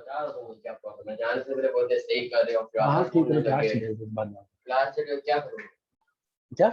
बता रहा हूँ क्या प्रॉब्लम है। जाने से पहले बोलते सही कर रहे हो, फिर हाँ आधा ठीक बोलने है, क्लास लगे। ठीक है, बाद में क्लास से क्या करूँ? क्या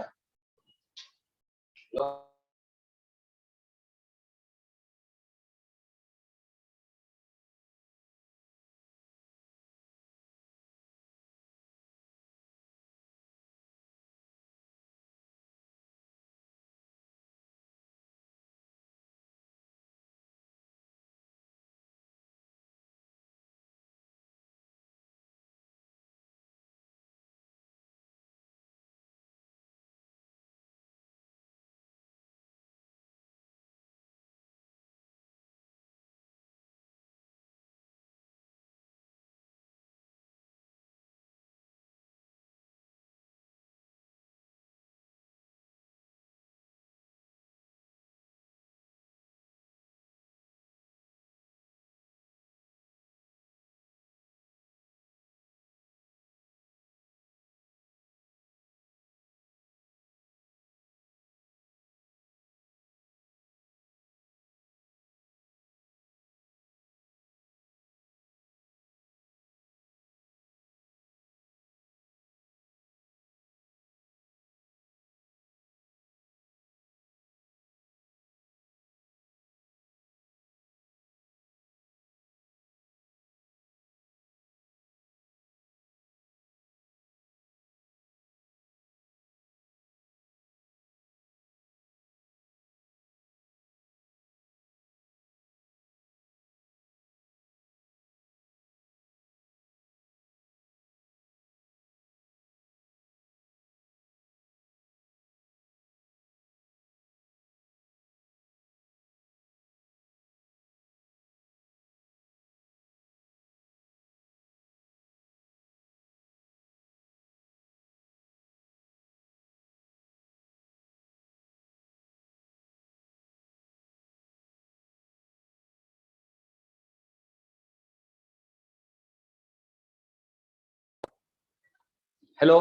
hello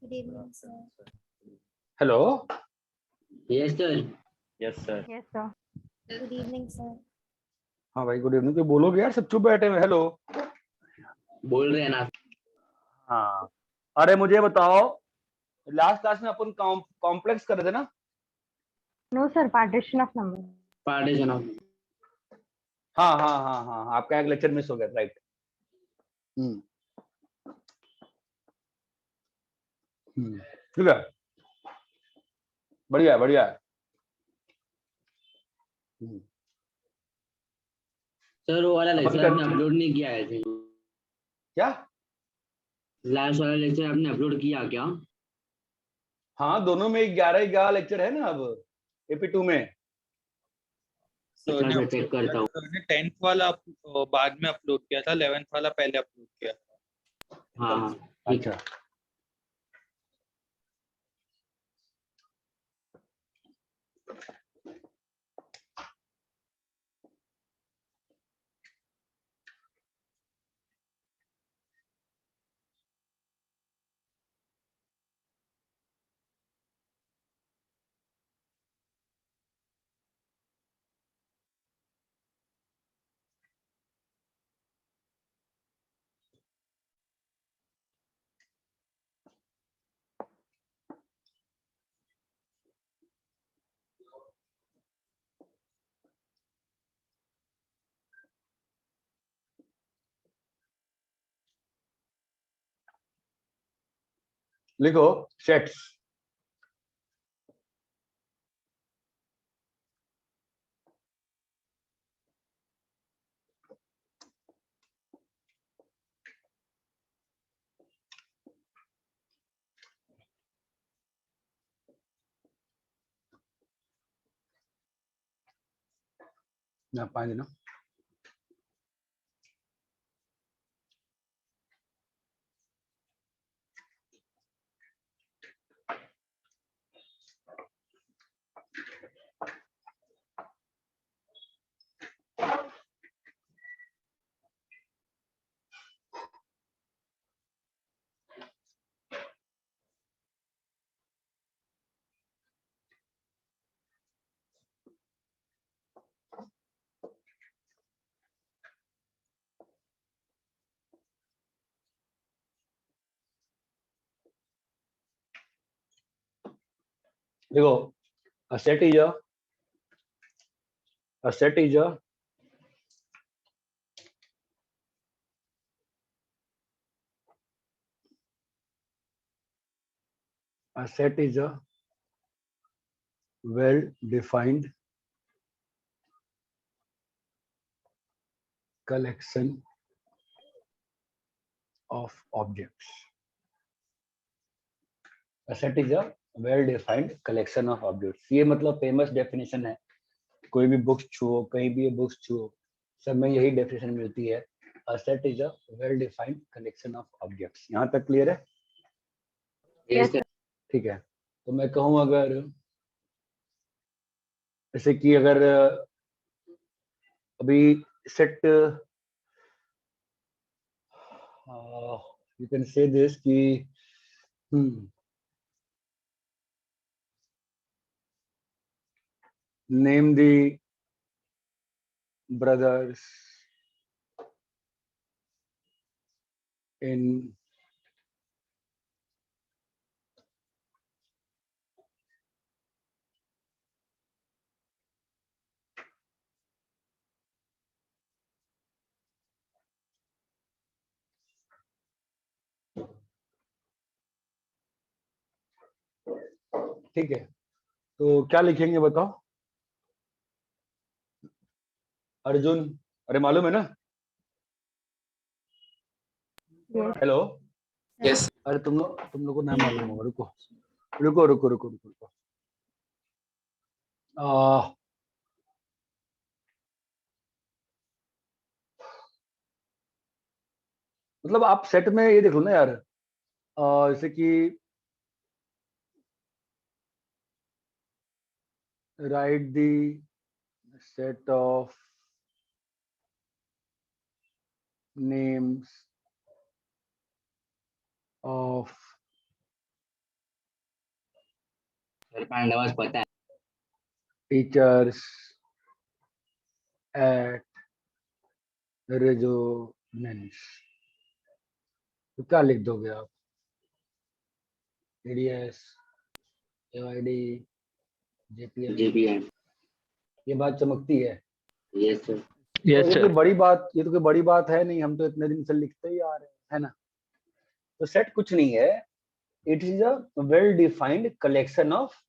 Good evening, sir. Hello Yes, sir. Yes sir. Yes, sir. Good evening, sir. हाँ भाई गुड इवनिंग, तो बोलोगे यार, सब चुप बैठे हुए। हेलो बोल रहे हैं ना। हाँ, अरे मुझे बताओ, लास्ट क्लास में अपन कॉम्प्लेक्स कर रहे थे ना? No, sir. Partition of number. Partition of हाँ हाँ हाँ हाँ हाँ, आपका एक लेक्चर मिस हो गया, राइट। ठीक है, बढ़िया है बढ़िया है। सर वो वाला अपन लेक्चर कर आपने अपलोड नहीं किया है थे। क्या? लास्ट वाला लेक्चर आपने अपलोड किया क्या? हाँ, दोनों में 11 लेक्चर है ना अब AP2 में। अच्छा, चेक करता हूँ। ने 10th वाला बाद में अपलोड किया था, 11th वाला पहले अपलोड किया था। हाँ हाँ ठीक है। अच्छा, लिखो सेट्स। ना पानी ना देखो a set is a set is a set is a well defined collection of objects. A set is a well defined collection of objects. ये मतलब फेमस डेफिनेशन है, कोई भी बुक्स छुओ, कहीं भी ये बुक्स छुओ, सब में यही डेफिनेशन मिलती है. A set is a well defined collection of objects. यहाँ तक क्लियर है? Yes, sir. ठीक है. तो मैं कहूँ अगर जैसे कि अगर अभी set you can say this कि name the brothers in ठीक है. तो क्या लिखेंगे बताओ? अर्जुन, अरे मालूम है ना? Yes. हेलो. Yes. अरे तुम लोग को नहीं मालूम होगा. रुको. मतलब आप सेट में ये देख लो ना यार, जैसे कि write the set of names of sir Pandavas पता है. teachers at resonance. तो क्या लिख दोगे आप? ADS, AYD, JPM. JPM. ये बात चमकती है. Yes, sir. Yes, तो ये sir. कोई बड़ी बात है नहीं, हम तो इतने दिन से लिखते ही आ रहे हैं, है ना? तो सेट कुछ नहीं है, it is a well defined collection of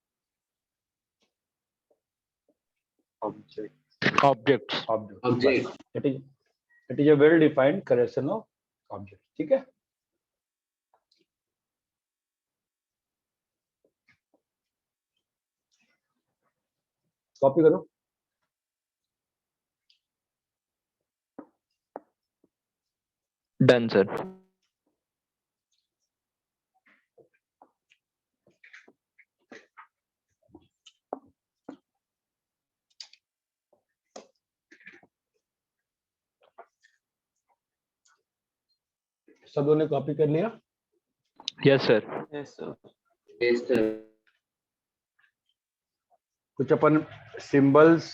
Objects. Object. It is a well defined collection of object. ठीक है. कॉपी करो. Done, sir. सब लोगों ने कॉपी कर लिया? Yes, sir. Yes, sir. कुछ अपन सिंबल्स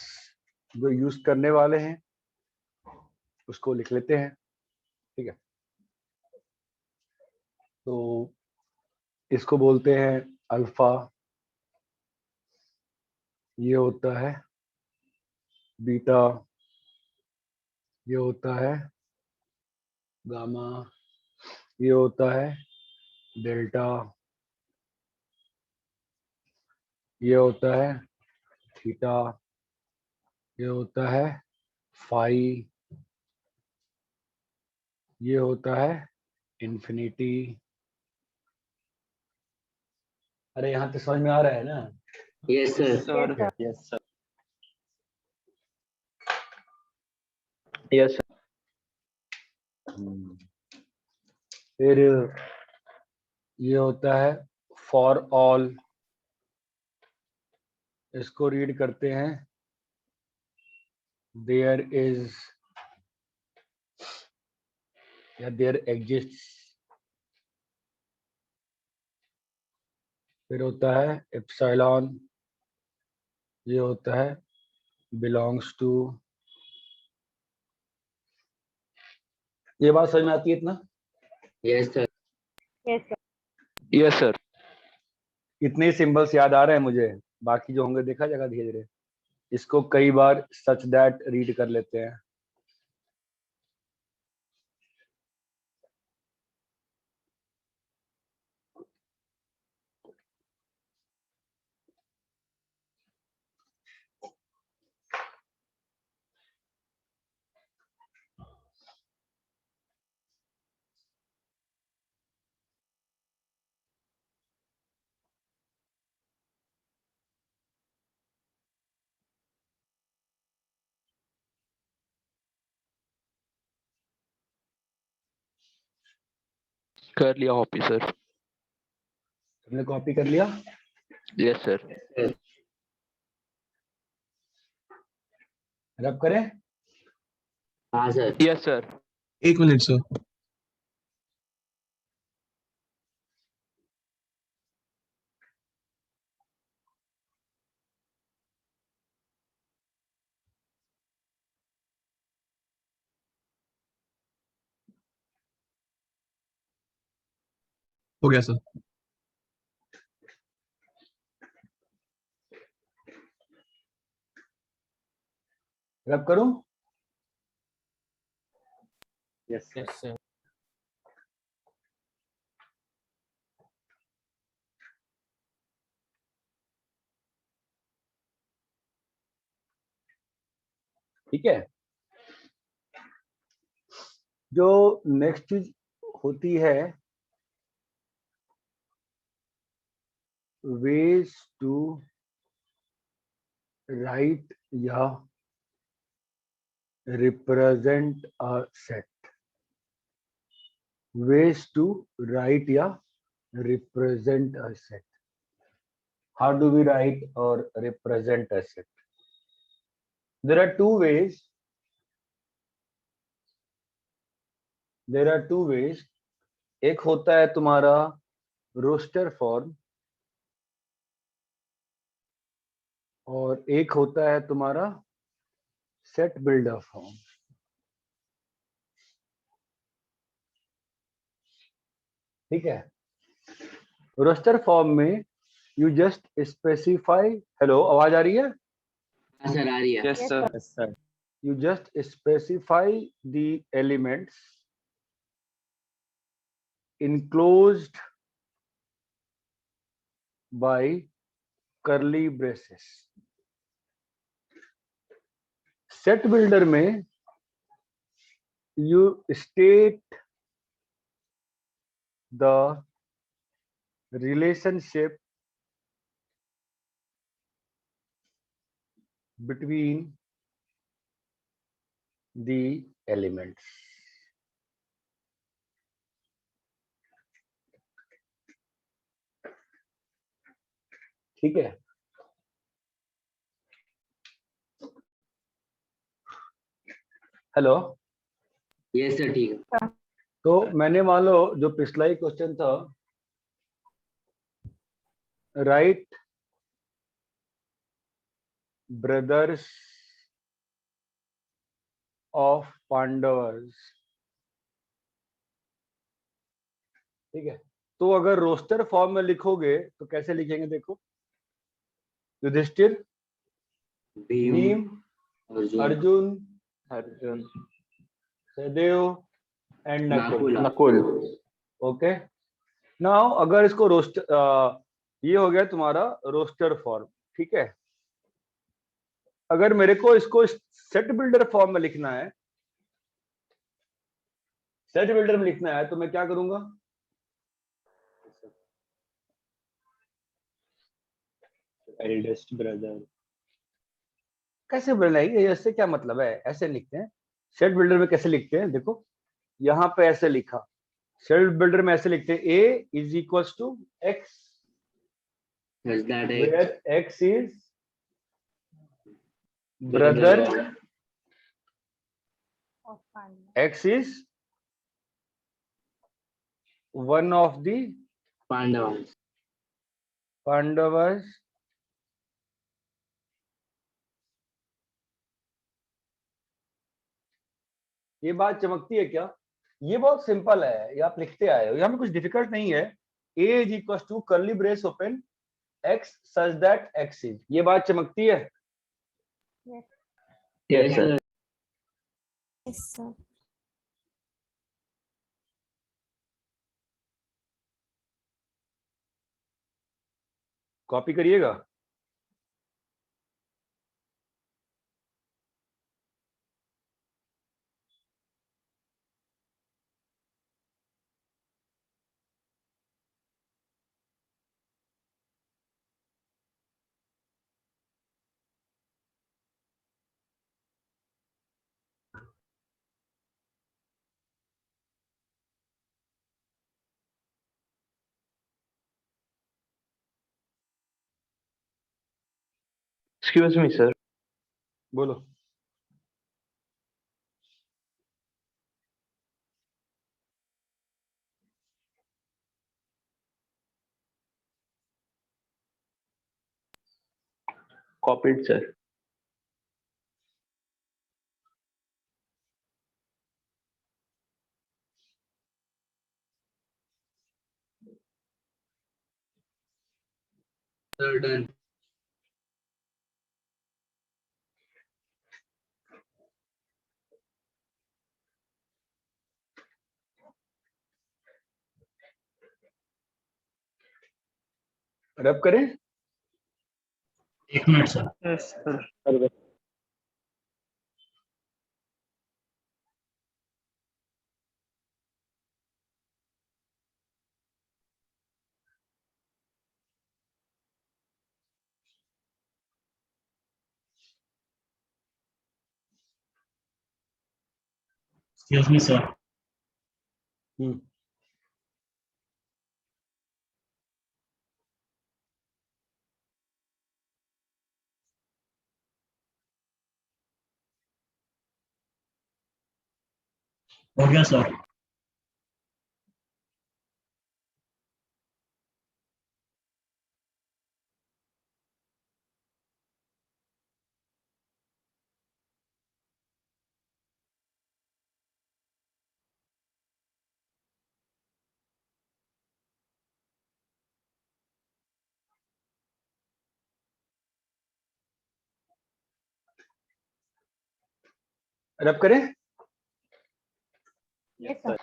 जो यूज करने वाले हैं उसको लिख लेते हैं. ठीक है. तो इसको बोलते हैं अल्फा, ये होता है बीटा, ये होता है गामा, ये होता है डेल्टा, ये होता है थीटा, ये होता है फाई, ये होता है इन्फिनिटी. अरे यहाँ तो समझ में आ रहा है ना? Yes, sir. Yes, sir. Yes, sir. फिर ये होता है फॉर ऑल, इसको रीड करते हैं देयर इज या देयर एग्जिस्ट्स. फिर होता है एप्सिलॉन, ये होता है बिलोंग्स टू. ये बात समझ में आती है इतना? Yes, sir. Yes, sir. Yes, sir. इतने सिंबल्स याद आ रहे हैं मुझे, बाकी जो होंगे देखा जाएगा धीरे धीरे। इसको कई बार सच दैट रीड कर लेते हैं। कर लिया कॉपी सर। तुमने कॉपी कर लिया? Yes sir. रब करें? हाँ sir. Yes sir. 1 minute sir. हो गया सर। रब करूं? Yes sir. ठीक है। जो नेक्स्ट चीज होती है, ways to write या represent a set। ways to write या represent a set। how do we write or represent a set? there are two ways एक होता है तुम्हारा रोस्टर फॉर्म और एक होता है तुम्हारा सेट बिल्डर फॉर्म। ठीक है। रोस्टर फॉर्म में यू जस्ट स्पेसिफाई, हेलो आवाज आ रही है? हाँ सर आ रही है। Yes sir. you just specify the elements enclosed by curly braces। set builder में you state the relationship between the elements। ठीक है। हेलो। यस सर ठीक है। तो मैंने मान लो जो पिछला ही क्वेश्चन था, राइट ब्रदर्स ऑफ पांडवर्स। ठीक है। तो अगर रोस्टर फॉर्म में लिखोगे तो कैसे लिखेंगे? देखो, Yudhishthir, Bhim, Arjun, Sahadev and Nakul. Nakul. Okay. Now अगर इसको रोस्टर, ये हो गया तुम्हारा रोस्टर फॉर्म। ठीक है। अगर मेरे को इसको सेट बिल्डर फॉर्म में लिखना है, सेट बिल्डर में लिखना है, तो मैं क्या करूंगा? एल्डेस्ट ब्रदर कैसे बोलना है? ये इससे क्या मतलब है? ऐसे लिखते हैं सेट बिल्डर में। कैसे लिखते हैं? देखो यहाँ पे ऐसे लिखा, सेट बिल्डर में ऐसे लिखते हैं, A is equals to X, where X is brother, X is one of the Pandavas ये बात चमकती है क्या? ये बहुत सिंपल है, ये आप लिखते आए हो, यहाँ में कुछ डिफिकल्ट नहीं है। A is equal to curly brace open x such that x is, ये बात चमकती है? Yes, sir. Yes, sir. Copy करिएगा। Excuse me, sir. बोलो। Copied, sir. Sir, done. रब करें? एक minute sir. Yes, sir. Excuse me, sir. हो गया सर। रब करें? Yes, sir.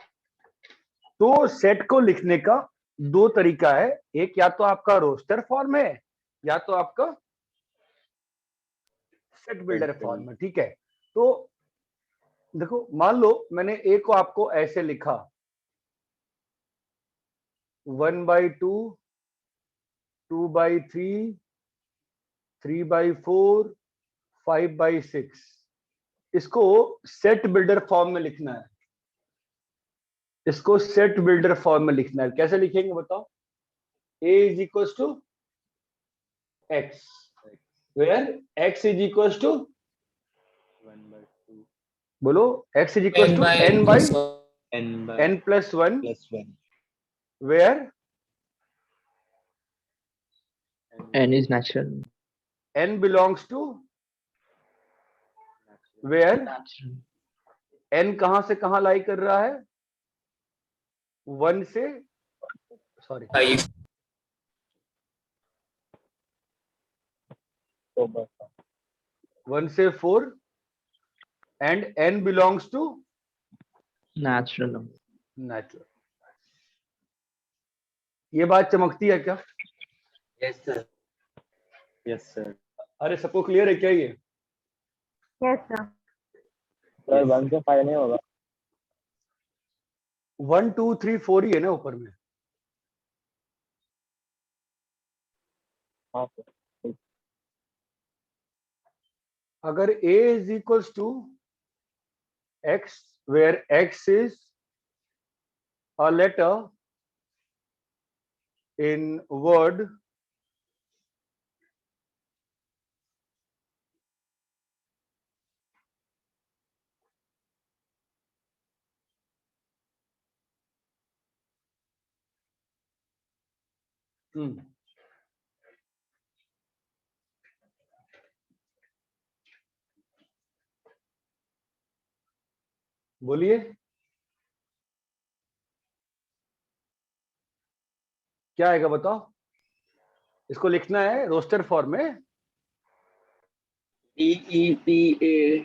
तो सेट को लिखने का दो तरीका है, एक या तो आपका रोस्टर फॉर्म है या तो आपका सेट बिल्डर फॉर्म है। ठीक है, तो देखो मान लो मैंने ए को आपको ऐसे लिखा 1/2, 2/3, 3/4, 5/6, इसको सेट बिल्डर फॉर्म में लिखना है। इसको सेट बिल्डर फॉर्म में लिखना है। कैसे लिखेंगे बताओ? a is equals to x, where x is equals to, बोलो, x is equals to n by n plus 1, where N is natural. n belongs to, where Natural. n कहां से कहां लाई कर रहा है? 1 से, सॉरी, 1 से 4, and n belongs to Natural. Natural. ये बात चमकती है क्या? Yes sir. Yes sir. अरे सबको क्लियर है क्या ये? Yes, sir. सर 1 से 5 नहीं होगा। 1 2 3 4 ही है ना ऊपर में। हाँ सर। अगर a is equals to x, where x is a letter in word, बोलिए क्या आएगा बताओ? इसको लिखना है रोस्टर फॉर्म में, DEPAWLI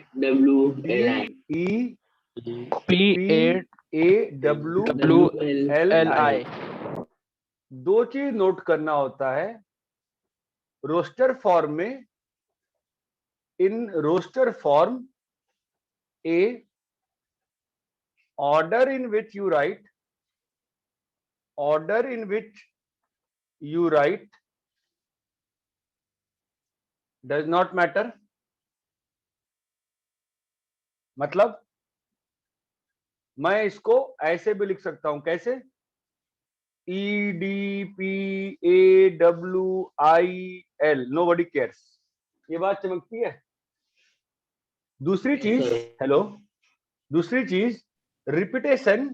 E P8 PAWLI। LI। दो चीज नोट करना होता है रोस्टर फॉर्म में। In roster form a order in which you write does not matter। मतलब मैं इसको ऐसे भी लिख सकता हूं, कैसे? EDPAWIL, nobody cares। ये बात चमकती है। दूसरी चीज, हेलो, दूसरी चीज, repetition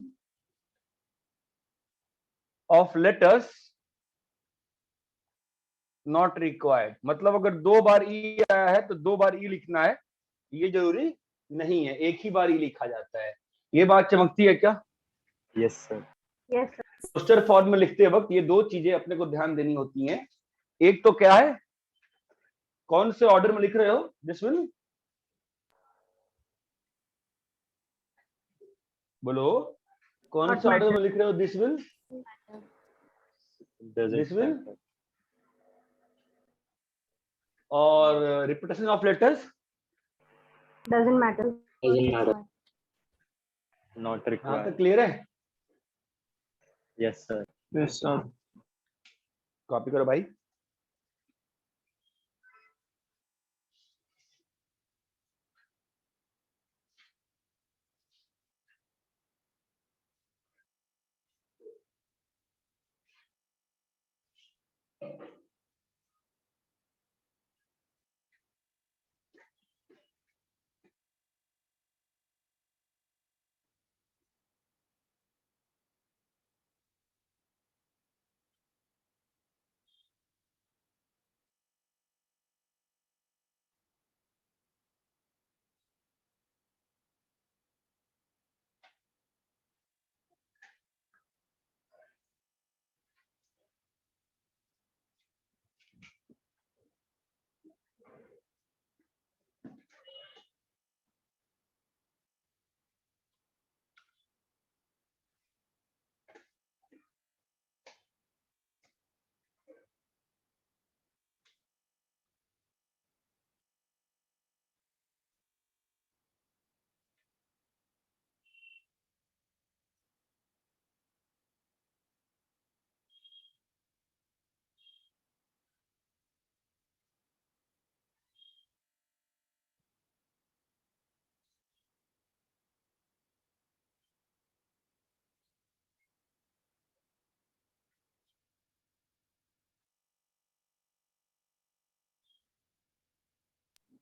of letters not required. मतलब अगर 2 बार ई आया है तो 2 बार ई लिखना है, ये जरूरी नहीं है, एक ही बार ई लिखा जाता है। ये बात चमकती है क्या? Yes sir. Yes, sir. Roster form में लिखते वक्त ये दो चीजें अपने को ध्यान देनी होती हैं। एक तो क्या है, कौन से ऑर्डर में लिख रहे हो? दिस विल, बोलो, कौन Not से ऑर्डर में matter. लिख रहे हो? This will, Doesn't This will? matter. और repetition of letters Doesn't matter. doesn't matter. Not हाँ, required. तो क्लियर है? Yes sir. Yes, sir. Copy करो भाई।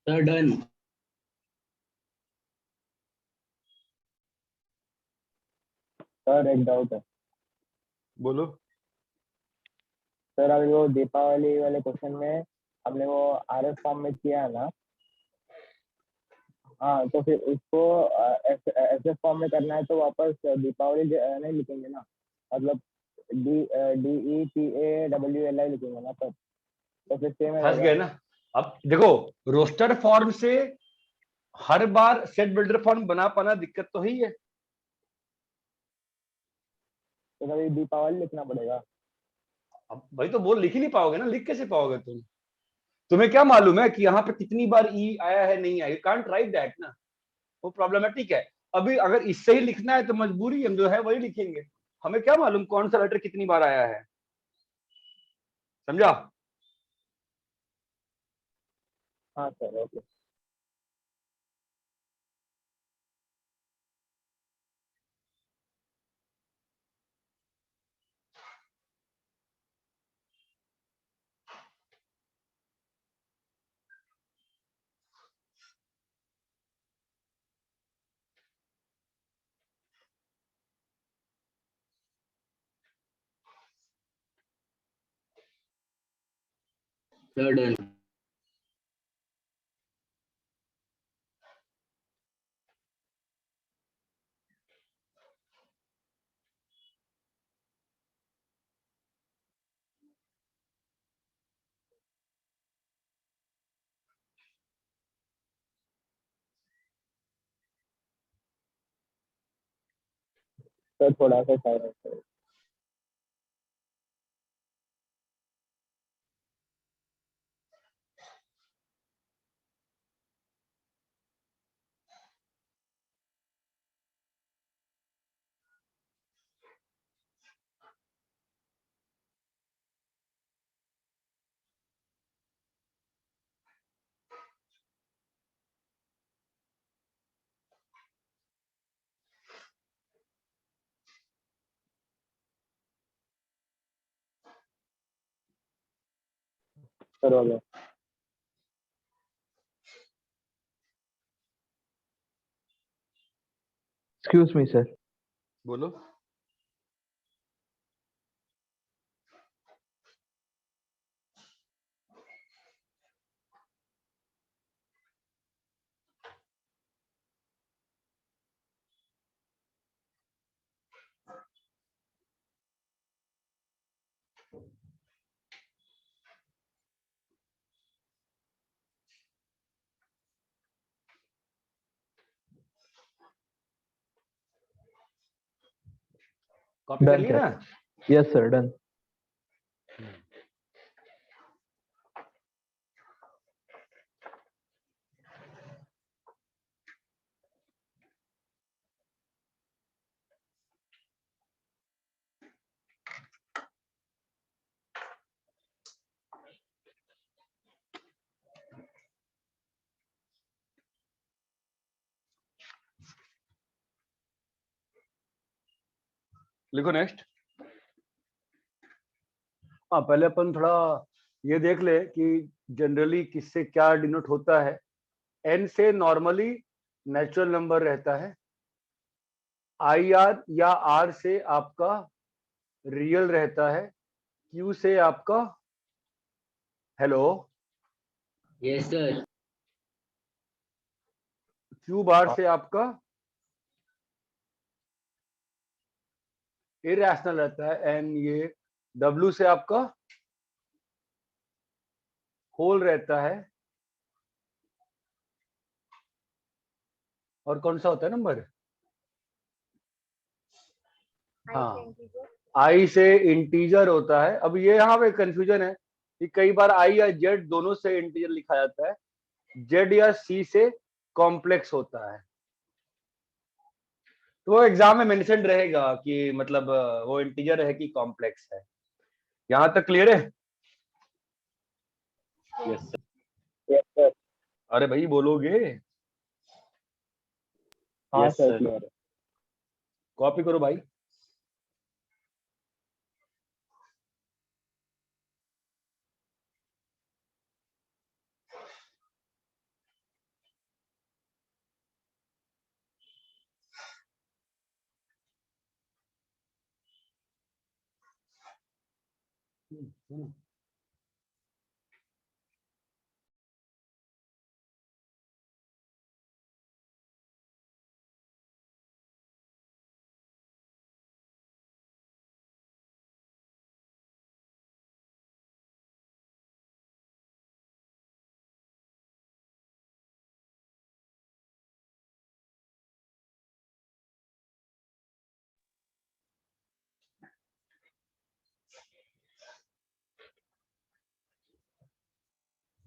Sir, done. सर एक डाउट है बोलो। सर। अभी वो दीपावली वाले क्वेश्चन में हमने वो आरएफ फॉर्म में किया है ना? हाँ, तो फिर उसको एसएफ फॉर्म में करना है तो वापस दीपावली नहीं लिखेंगे ना? मतलब DEPAWLI लिखेंगे ना सर? तो फिर सेम फंस गए ना। अब देखो, रोस्टर फॉर्म से हर बार सेट बिल्डर फॉर्म बना पाना दिक्कत तो ही है। तो कभी दीपावली लिखना पड़ेगा। अब भाई तो बोल लिख ही नहीं पाओगे ना, लिख कैसे पाओगे तुम? तुम्हें क्या मालूम है कि यहाँ पे कितनी बार ई आया है, नहीं आया? यू कांट राइट दैट ना, वो प्रॉब्लमेटिक है। अभी अगर इससे ही लिखना है तो मजबूरी हम जो है वही लिखेंगे। हमें क्या मालूम कौन सा लेटर कितनी बार आया है? समझा? हाँ sir, okay. Sir, done. Sir थोड़ा सा साइलेंस करो। सर हो गया। Excuse me, sir. बोलो। कॉपी कर Done, ली ना? sir. Yes, sir. Done. लिखो नेक्स्ट। हाँ, पहले अपन थोड़ा ये देख ले कि जनरली किससे क्या डिनोट होता है। एन से नॉर्मली नेचुरल नंबर रहता है। आई आर या आर से आपका रियल रहता है। क्यू से आपका hello yes sir. Q bar से आपका इरेशनल रहता है। एन ये डब्ल्यू से आपका होल रहता है। और कौन सा होता है नंबर? हाँ, आई से इंटीजर होता है। अब ये यहाँ पे कंफ्यूजन है कि कई बार आई या जेड दोनों से इंटीजर लिखा जाता है। जेड या सी से कॉम्प्लेक्स होता है। तो वो एग्जाम में मेंशन रहेगा कि मतलब वो इंटीजर है कि कॉम्प्लेक्स है। यहां तक क्लियर है? Yes sir. Yes sir. अरे भाई बोलोगे? हाँ यस सर सर। क्लियर है। कॉपी करो भाई।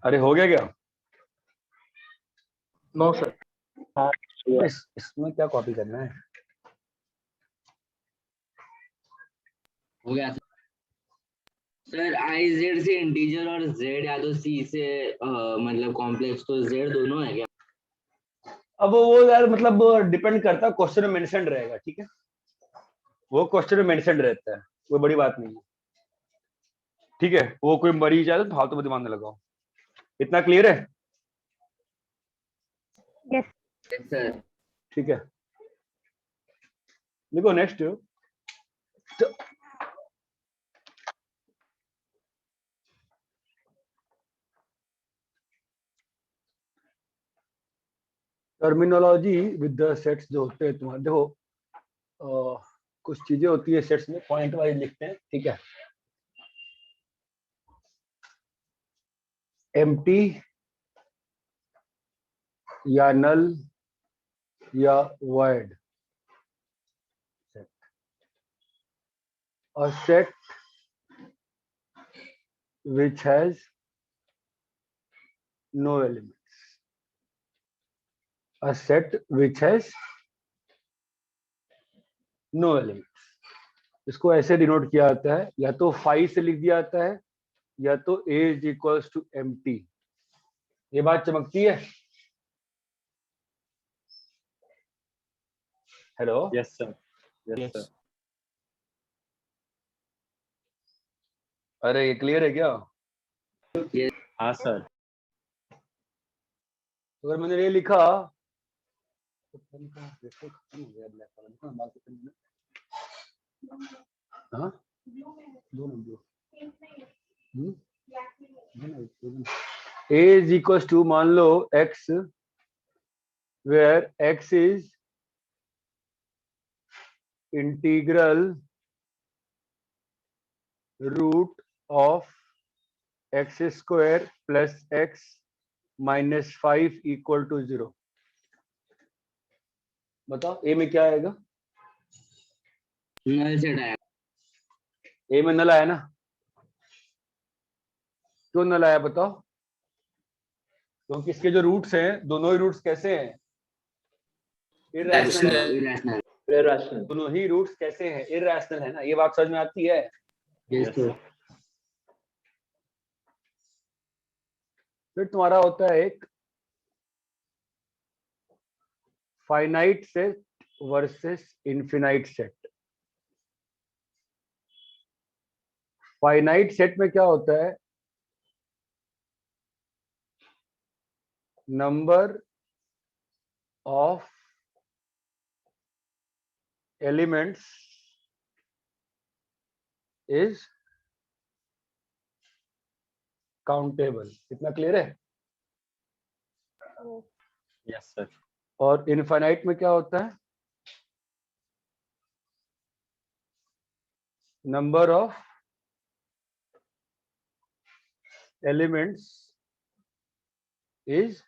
अरे हो गया क्या? No, sir. हाँ clear। इसमें क्या कॉपी करना है? हो गया सर। आई जेड से इंटीजर और जेड या तो सी से मतलब कॉम्प्लेक्स, तो जेड दोनों है क्या? अब वो यार मतलब डिपेंड करता है, क्वेश्चन में मेंशन रहेगा। ठीक है, वो क्वेश्चन में मेंशन रहता है, कोई बड़ी बात नहीं है। ठीक है, वो कोई मरीज है तो फालतू में दिमाग में लगाओ। इतना क्लियर है? Yes. Yes sir. ठीक है, देखो next. Terminology with the sets जो होते हैं तुम्हारे, देखो कुछ चीजें होती है सेट्स में, पॉइंट वाइज लिखते हैं। ठीक है, एम्प्टी या नल या void. a set which has no elements. A set which has no elements. इसको ऐसे डिनोट किया जाता है, या तो फाई से लिख दिया जाता है या तो A is equals to empty. ये बात चमकती है? Hello, yes sir, yes sir. अरे ये क्लियर है क्या? हाँ सर। अगर मैंने ये लिखा तो पेन का पेपर खत्म हो गया, ब्लैक वाला देखो ना, बाकी पेन में। हाँ दो number A is equals to, मान लो x, where x is integral root of x square plus x minus 5 equal to 0। बताओ A में क्या आएगा? नल सेट आया। A में नल आया ना? क्यों नल आया बताओ? क्योंकि इसके जो रूट्स हैं, दोनों ही रूट्स कैसे हैं? इरैशनल है। इरैशनल। दोनों ही रूट्स कैसे हैं? इरैशनल है ना? ये बात समझ में आती है? Yes sir. फिर तुम्हारा होता है एक finite set versus infinite set. Finite set में क्या होता है? Number of elements is countable. इतना क्लियर है? Yes sir. और इनफाइनाइट में क्या होता है? Number of elements is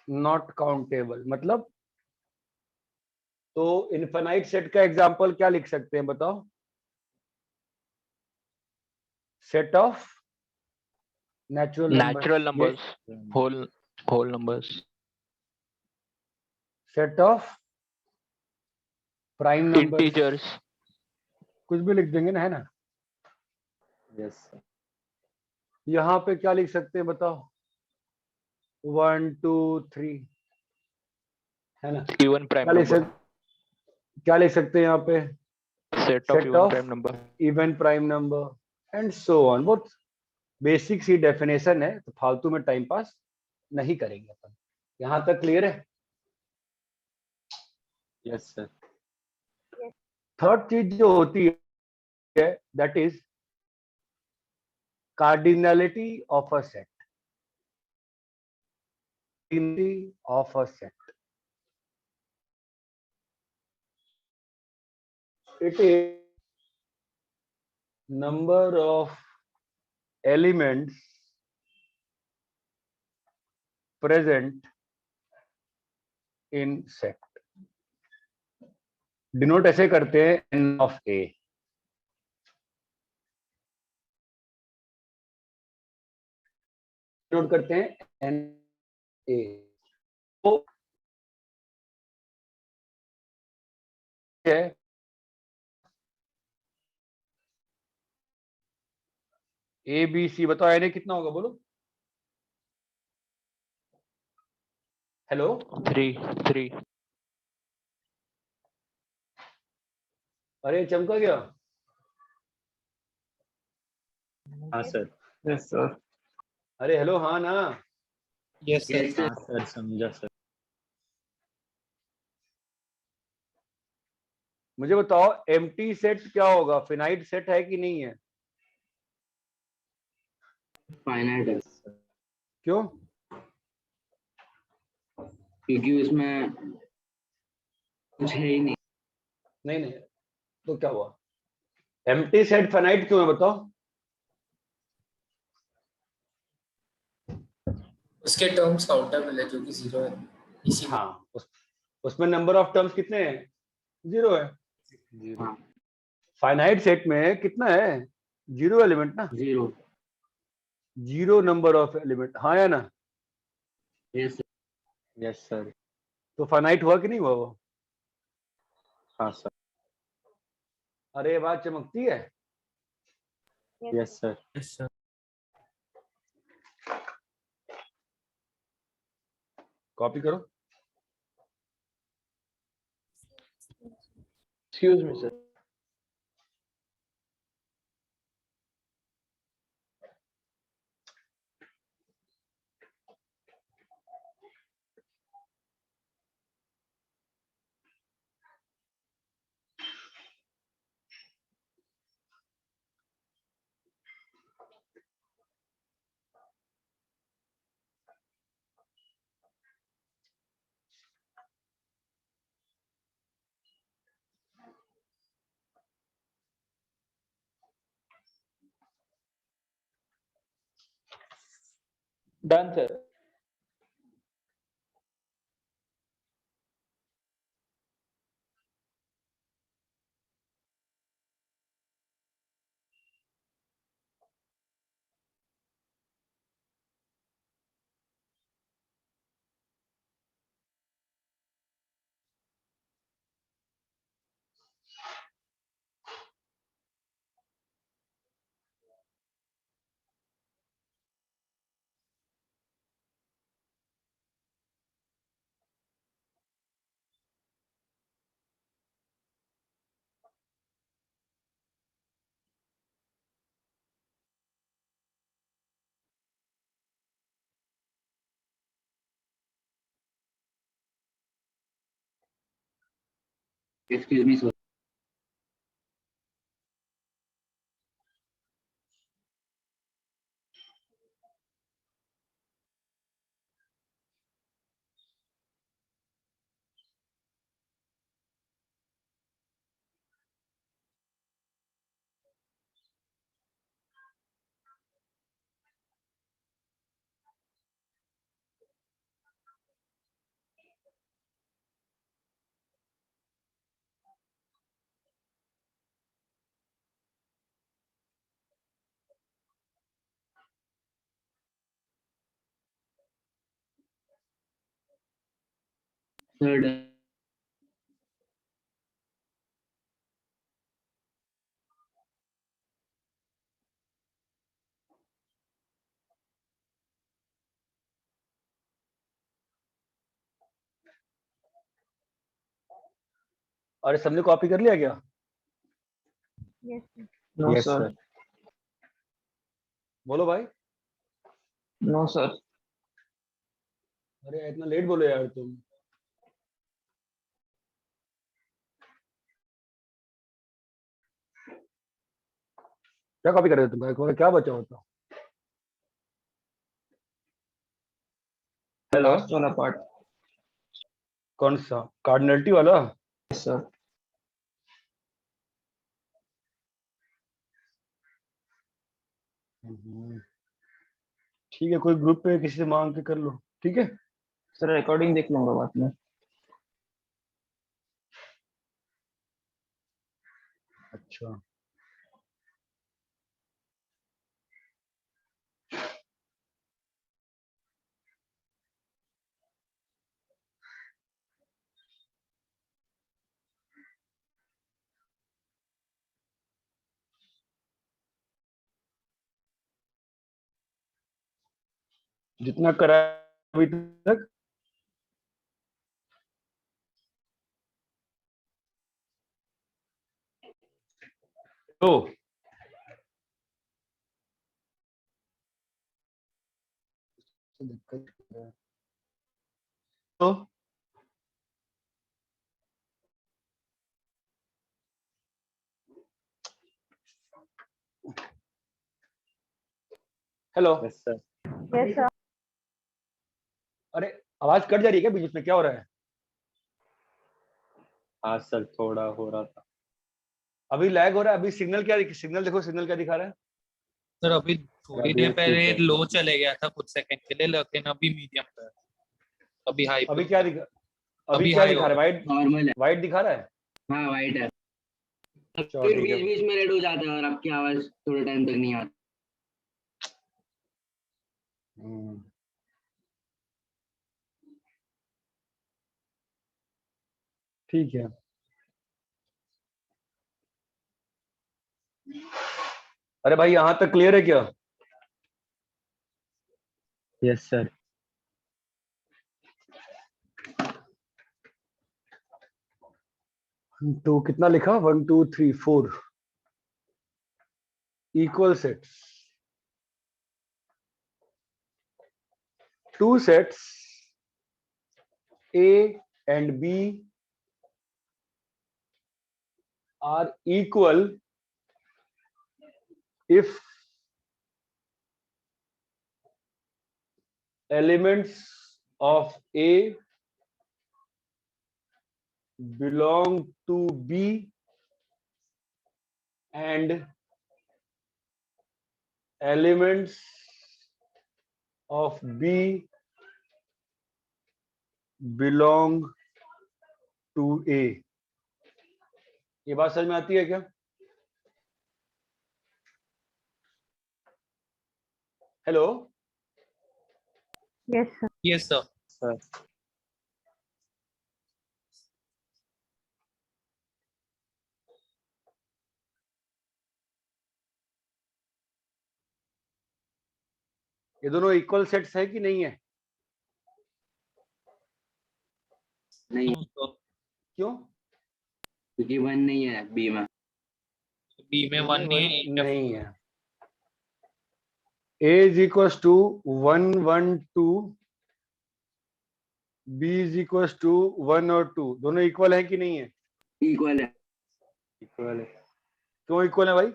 not countable. मतलब तो इनफाइनाइट सेट का एग्जांपल क्या लिख सकते हैं बताओ? Set of Natural numbers, whole numbers, set of prime number, integers, कुछ भी लिख देंगे ना, है ना? Yes sir. यहाँ पे क्या लिख सकते हैं बताओ? 1 2 3, है ना? even prime क्या लिख number, क्या लिख सकते हैं यहाँ पे? set of Set even of prime number. Even prime number and so on. बहुत बेसिक सी डेफिनेशन है, तो फालतू में टाइम पास नहीं करेंगे अपन। यहाँ तक क्लियर है? Yes sir. थर्ड चीज जो होती है that is cardinality of a set. Of a set, it is number of elements present in set। Denote ऐसे करते हैं n of a। डिनोट करते हैं n a। तो है ए बी सी। बताओ एन ए कितना होगा बोलो? हेलो, 3 अरे चमका गया? हाँ सर। Yes sir. अरे हेलो, हाँ ना? Yes sir. Yes, sir. हाँ सर, समझा सर। मुझे बताओ एम्प्टी सेट क्या होगा? फिनाइट सेट है कि नहीं है? फाइनाइट है, यस सर। क्यों? क्योंकि उसमें कुछ है ही नहीं। नहीं नहीं, तो क्या हुआ? एम्प्टी सेट फाइनाइट क्यों है बताओ? उसके टर्म्स काउंटेबल है जो कि 0 है, इसी हाँ, उसमें नंबर ऑफ टर्म्स कितने हैं? 0 है। जीरो। हाँ। फाइनाइट सेट में कितना है? 0 एलिमेंट ना, 0। 0 नंबर ऑफ एलिमेंट, हाँ या ना? Yes sir. Yes sir. तो फाइनाइट हुआ कि नहीं हुआ वो? हाँ सर। अरे ये बात चमकती है। Yes sir. Yes, sir. Copy करो। Excuse me, sir. Done, sir. Excuse me sir. Sir अरे सबने कॉपी कर लिया क्या? Yes, sir. No, yes sir. Sir. बोलो भाई। No, sir. अरे इतना लेट बोलो यार तुम। क्या कॉपी कर रहे हो तुम? भाई क्या बचा होता? The last one apart. कौन सा? कार्डिनलिटी वाला? Yes, sir. ठीक है, कोई ग्रुप पे किसी से मांग के कर लो, ठीक है? सर रिकॉर्डिंग देख लूंगा बाद में। अच्छा जितना करा अभी तक तो तो hello. Yes sir. Yes, sir. अरे आवाज कट जा रही है क्या बीच में? क्या हो रहा है? हाँ सर, थोड़ा हो रहा था। अभी लैग हो रहा है? अभी सिग्नल क्या? सिग्नल देखो, सिग्नल क्या दिखा रहा है? सर अभी थोड़ी अभी देर पहले ठीक है। लो चले गया था कुछ सेकंड के लिए, लेकिन अभी मीडियम पे है। अभी हाई अभी क्या दिखा? अभी अभी क्या high दिखा हो रहा है? वाइट नॉर्मल है। वाइट दिखा रहा है? हाँ वाइट है। चलो ठीक है। बीच बीच में रेड हो जाता है और आपकी आवाज थोड़े टाइम तक नहीं आती। हम्म, ठीक है। अरे भाई यहाँ तक क्लियर है क्या? Yes sir. तो कितना लिखा? 1 2 3 4 equal sets. Two sets A and B are equal if elements of A belong to B and elements of B belong to A। ये बात समझ में आती है क्या? Hello, Yes, sir. Yes, sir. Sir ये दोनों इक्वल सेट्स है कि नहीं है? नहीं, No, sir. क्यों? क्योंकि 1 नहीं है बी में। B में 1 नहीं है, A में नहीं है। A is equals to 1 1 2, B is equals to 1 और 2, दोनों इक्वल है कि नहीं है? इक्वल है, इक्वल है। क्यों इक्वल है भाई?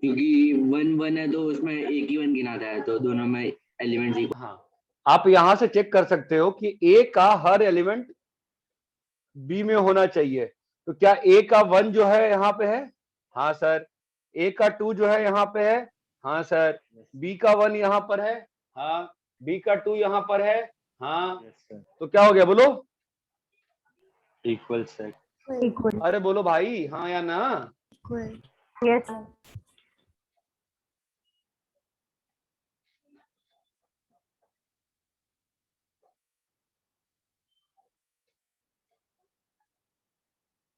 क्योंकि 1 1 है तो उसमें एक ही 1 गिना था, तो दोनों में एलिमेंट्स इक्वल। हाँ, आप यहां से चेक कर सकते हो कि A का हर एलिमेंट B में होना चाहिए। तो क्या A का 1 जो है यहाँ पे है? हाँ सर। A का 2 जो है यहाँ पे है? हाँ सर। B का 1 यहाँ पर है? हाँ। B का 2 यहाँ पर है? हाँ। Yes sir. तो क्या हो गया बोलो? Equal set. Equal. अरे बोलो भाई, हाँ या ना? Equal. Yes, sir.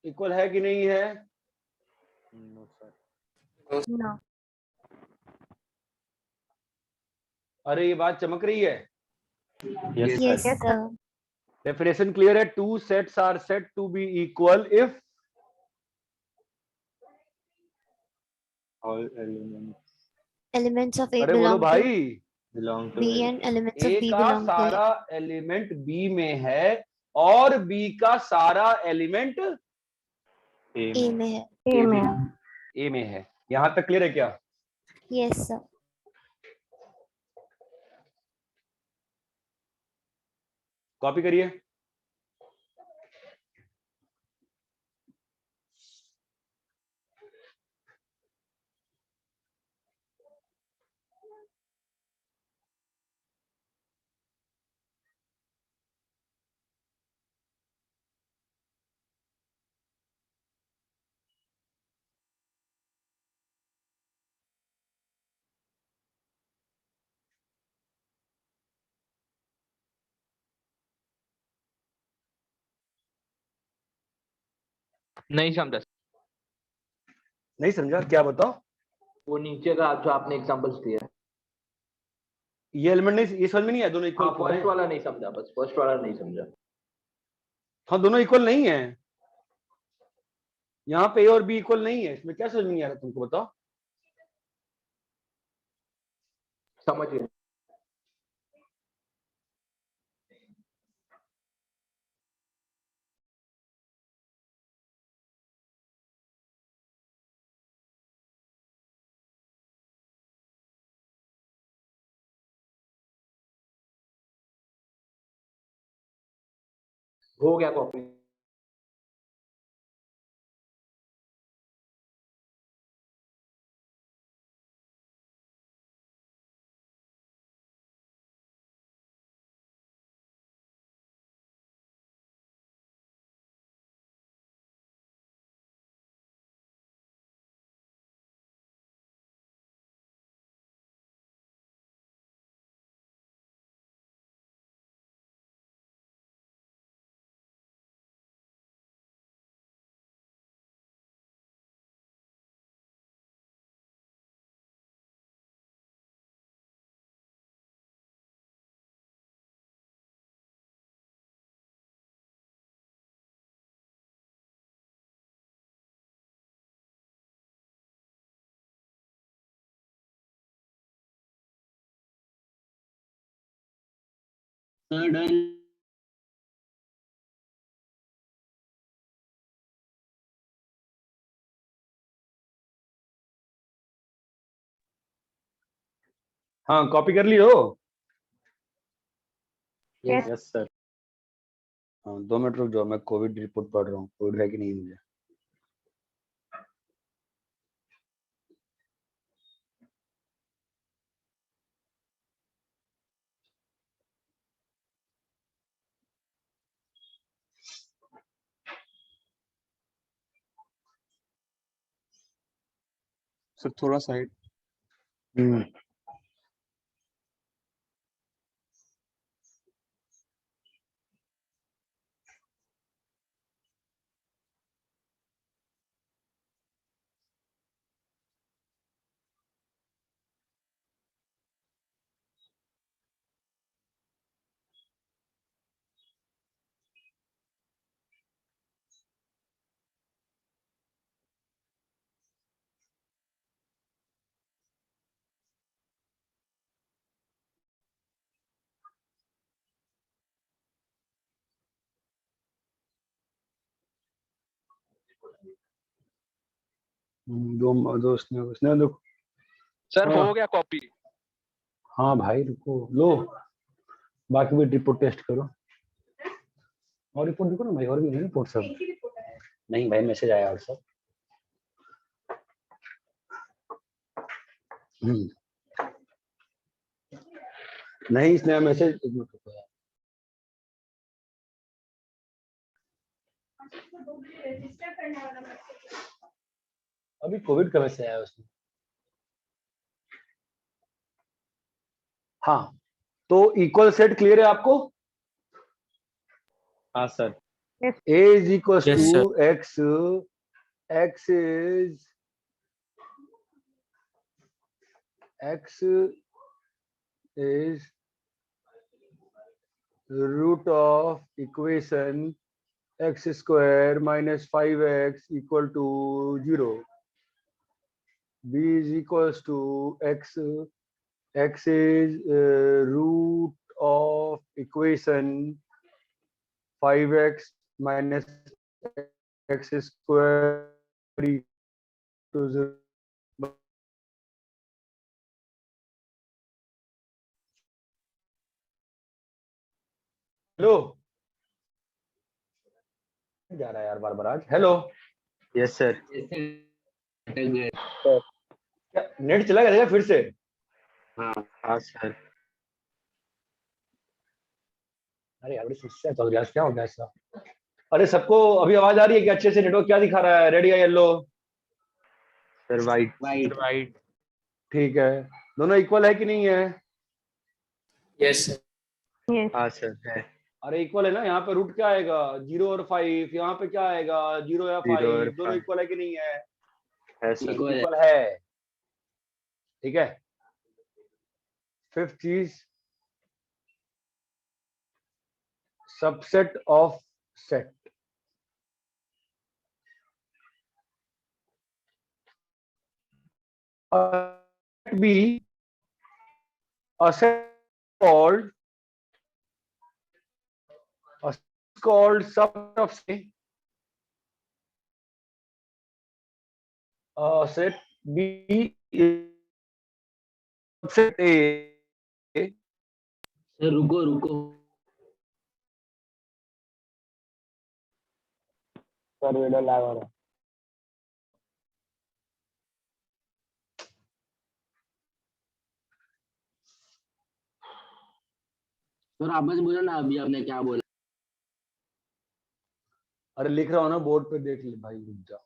इक्वल है कि नहीं है? No sir. No. अरे ये बात चमक रही है। Yes Yes, sir. sir. Definition clear है? Two sets are set to be equal if all elements Elements of A अरे बोलो belong to भाई, belong to B and elements of A B का belong to A. सारा element B में है और B का सारा एलिमेंट ए A में। में है. A में. ए में है। यहां तक क्लियर है क्या? Yes, sir. कॉपी करिए। नहीं समझा। नहीं समझा? क्या बताओ? वो नीचे का जो आपने एग्जांपल्स दिया है, ये एलिमेंट नहीं, ये समझ में नहीं आया दोनों इक्वल हाँ क्यों है? फर्स्ट वाला नहीं समझा, बस फर्स्ट वाला नहीं समझा। हाँ, दोनों इक्वल नहीं है। यहाँ पे ए और बी इक्वल नहीं है, इसमें क्या समझ में नहीं आ रहा तुमको? बताओ। समझ गए। हो गया कॉपी। Sir done. हाँ कॉपी कर ली हो? Yes. Yes sir. हाँ 2 मिनट रुक जाओ, मैं कोविड रिपोर्ट पढ़ रहा हूँ, कोविड है कि नहीं मुझे। सर थोड़ा साइड। हम्म दो उसने दो। सर हाँ। हो गया कॉपी। हाँ भाई रुको, लो बाकी भी रिपोर्ट टेस्ट करो। और रिपोर्ट देखो ना भाई, और भी नहीं रिपोर्ट सब। नहीं भाई मैसेज आया और सब। नहीं इसने मैसेज अभी कोविड का मैसेज आया उसमें। हाँ तो इक्वल सेट क्लियर है आपको? हाँ sir. A is equals Yes, to sir. x, x is root of equation x square minus 5x equal to 0. B is equals to x, x is root of equation 5x minus x square equal to 0. Hello जा रहा है यार बार बार आज। Hello yes sir. अटक गए। क्या net चला गया फिर से? हाँ हाँ सर। अरे यार बड़ी समस्या चल रही है आज, क्या हो गया ऐसा? अरे सबको अभी आवाज आ रही है कि अच्छे से? नेटवर्क क्या दिखा रहा है, रेड या yellow? Sir white. White. Right. ठीक है, दोनों इक्वल है कि नहीं है? Yes, sir. Yes. हाँ सर है। अरे इक्वल है ना, यहाँ पे रूट क्या आएगा 0 और 5, यहाँ पे क्या आएगा 0 या 0 और 5, दोनों 5 इक्वल है कि नहीं है? है सर। इक्वल है। इक्वल है, ठीक है। फिफ्थ चीज, subset of set. B a set called subset of say set B is subset A. Sir रुको रुको। सर वीडियो लैग हो रहा है। सर आप बस बोलो ना अभी आपने क्या बोला। अरे लिख रहा हूँ ना बोर्ड पे, देख ले भाई, रुक जा।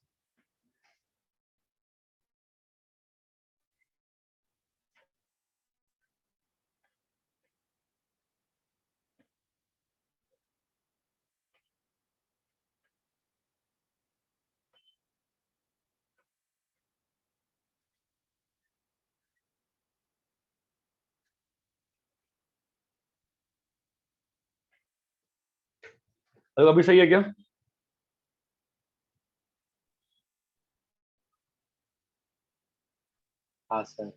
अरे अभी सही है क्या? हाँ सर।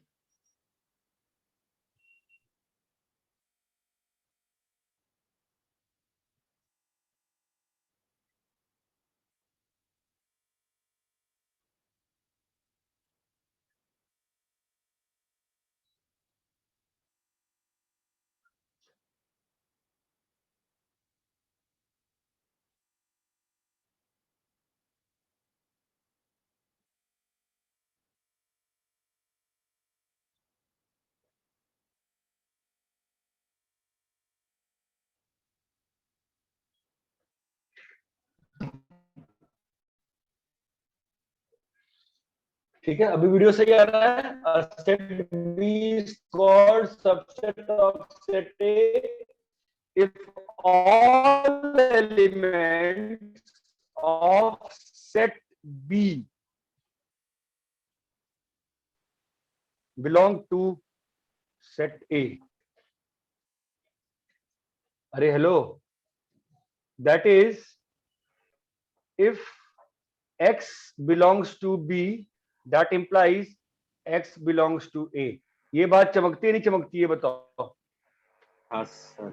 ठीक है, अभी वीडियो सही आ रहा है? A set B is called subset of set A if all elements of set B belong to set A. अरे hello, that is if X belongs to B, that implies X belongs to A. ये बात चमकती है नहीं चमकती है बताओ? हाँ sir.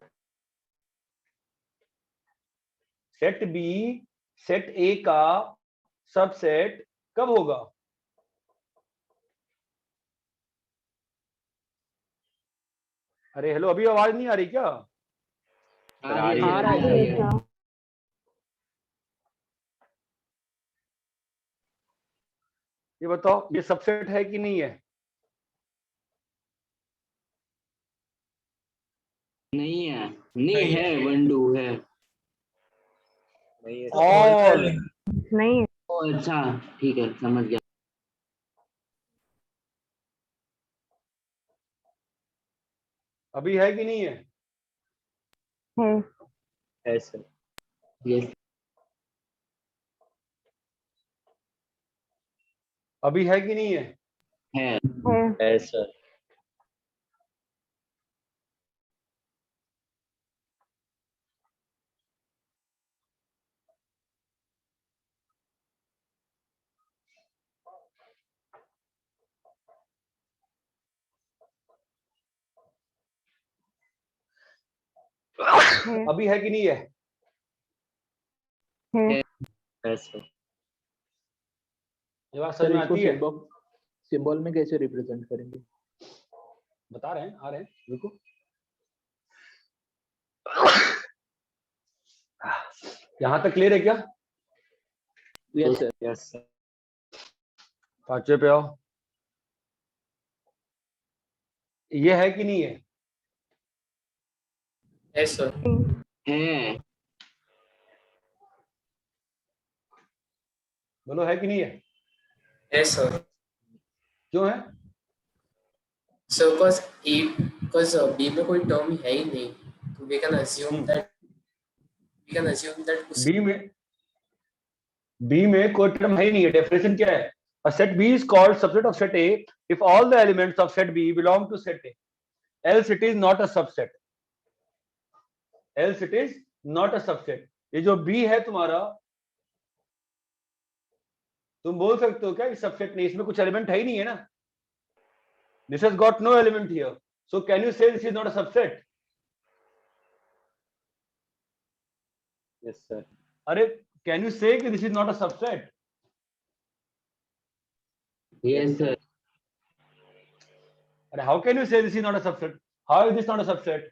Set B set A का सबसेट कब होगा? अरे हेलो, अभी आवाज नहीं आ रही क्या? आ रही आ है, रही है। आ रही है। ये बताओ, ये सबसेट है कि नहीं है? नहीं है, नहीं है, 1 2 है। नहीं है ऑल नहीं है। ओ अच्छा, ठीक है, समझ गया। अभी है कि नहीं है? है सर। यस, अभी है कि नहीं है? है। है सर। अभी है कि नहीं है? है सर। ये बात सर समझ में इसको आती है? सिंबल में कैसे रिप्रेजेंट करेंगे? बता रहे हैं, आ रहे हैं, रुको। यहां तक क्लियर है क्या? Yes sir. Yes sir. पांचवे पे आओ। ये है कि नहीं है? Yes, sir. है। बोलो, है कि नहीं है? Yes, sir. क्यों है? So, because B में कोई term है ही नहीं, तो we can assume that B में कोई टर्म है ही नहीं है। डेफिनेशन क्या है? A set B is called subset of set A if all the elements of set B belong to set A. Else it is not a subset. Else it is not a subset. ये जो B है तुम्हारा, तुम बोल सकते हो क्या कि सबसेट नहीं? इसमें कुछ एलिमेंट है ही नहीं है ना? This has got no element here. So can you say this is not a subset? Yes sir. अरे can you say कि this is not a subset? Yes sir. अरे how can you say this is not a subset? How is this not a subset?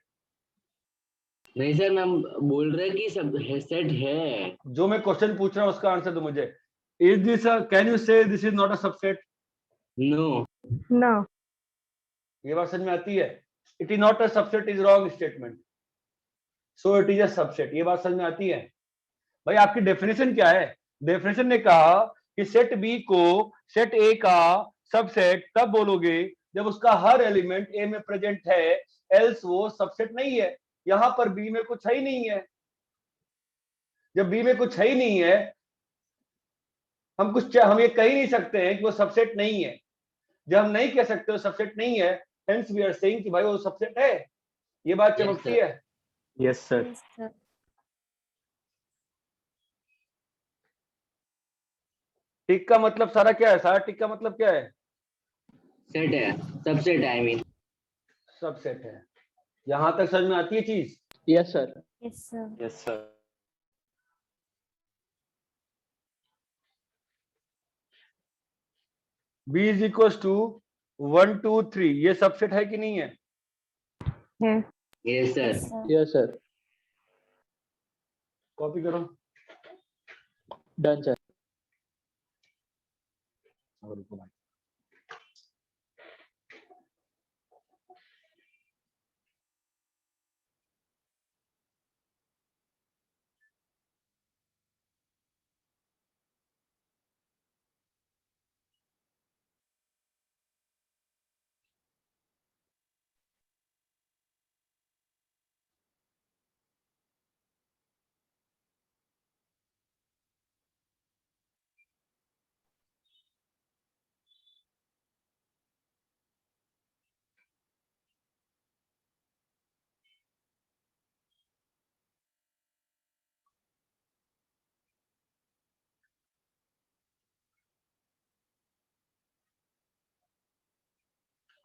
नहीं sir, मैं बोल रहा कि सब set है। जो मैं क्वेश्चन पूछ रहा हूँ उसका आंसर दो मुझे। Is this a, can you say this is not a subset? No. No. ये बात समझ में आती है? It is not a subset is wrong statement. So it is a subset. ये बात समझ में आती है? भाई आपकी डेफिनेशन क्या है? डेफिनेशन ने कहा कि सेट बी को सेट ए का सबसेट तब बोलोगे जब उसका हर एलिमेंट ए में प्रेजेंट है, एल्स वो सबसेट नहीं है। यहां पर बी में कुछ है ही नहीं है। जब बी में कुछ है ही नहीं है, हम ये कह ही नहीं सकते हैं कि वो सबसेट नहीं है। जब हम नहीं कह सकते वो सबसेट नहीं है, हेंस वी आर सेइंग कि भाई वो सबसेट है। ये बात Yes, चमकती sir. है? Yes sir. Yes, sir. टिक का मतलब सारा क्या है? सारा टिक का मतलब क्या है? सेट है, सबसेट है, आई मीन। सबसेट है। यहां तक समझ में आती है चीज? Yes sir. Yes, sir. Yes sir. B is equal to 1 2 3, ये सबसेट है कि नहीं है? Yes sir. Yes, sir. Yes sir. Copy करो। Done sir. और रुको भाई।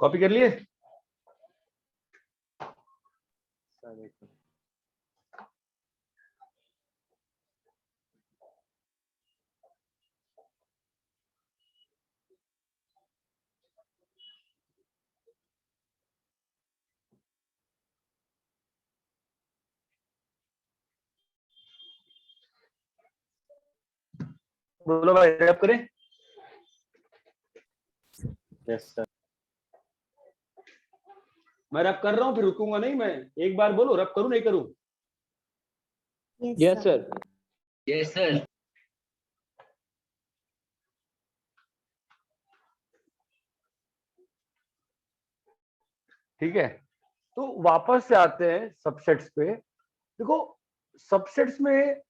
कॉपी कर लिए? सर एक मिनट। बोलो भाई, रैप करें? Yes sir. मैं रैप कर रहा हूँ, फिर रुकूंगा नहीं मैं। एक बार बोलो, रैप करूँ नहीं करूँ? Yes, Yes, sir. sir. Yes sir. ठीक है, तो वापस से आते हैं सबसेट्स पे। देखो सबसेट्स में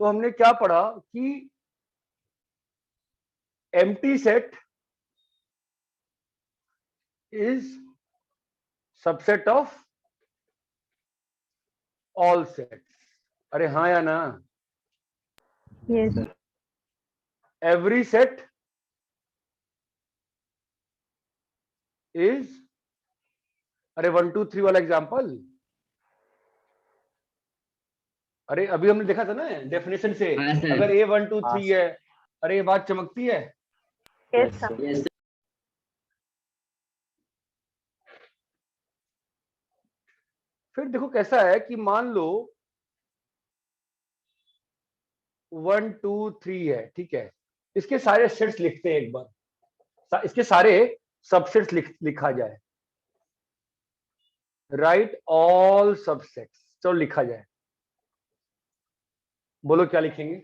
तो हमने क्या पढ़ा कि empty set is subset of all sets. अरे हाँ या ना? Yes. एवरी सेट इज, अरे 1 2 3 वाला एग्जांपल, अरे अभी हमने देखा था ना डेफिनेशन से, हाँ सर। अगर ए 1 2 3 है, अरे ये बात चमकती है। Yes, sir. यस फिर देखो कैसा है कि मान लो 1 2 3 है, ठीक है, इसके सारे सेट्स लिखते हैं एक बार, इसके सारे सबसेट्स लिखा जाए। राइट ऑल सबसेट्स, चलो लिखा जाए। बोलो क्या लिखेंगे?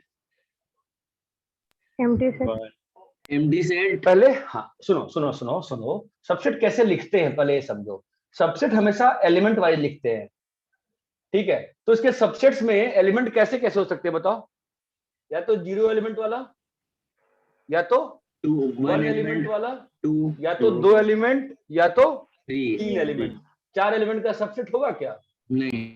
Empty set. Empty set. पहले हाँ सुनो सुनो सुनो सुनो, सबसेट कैसे लिखते हैं पहले ये समझो। सबसेट हमेशा एलिमेंट वाइज लिखते हैं, ठीक है? तो इसके सबसेट्स में एलिमेंट कैसे कैसे हो सकते हैं बताओ? या तो 0 एलिमेंट वाला, या तो 1 एलिमेंट वाला, 2 या तो 2 एलिमेंट, या तो 3 3 एलिमेंट। 4 एलिमेंट का सबसेट होगा क्या? नहीं।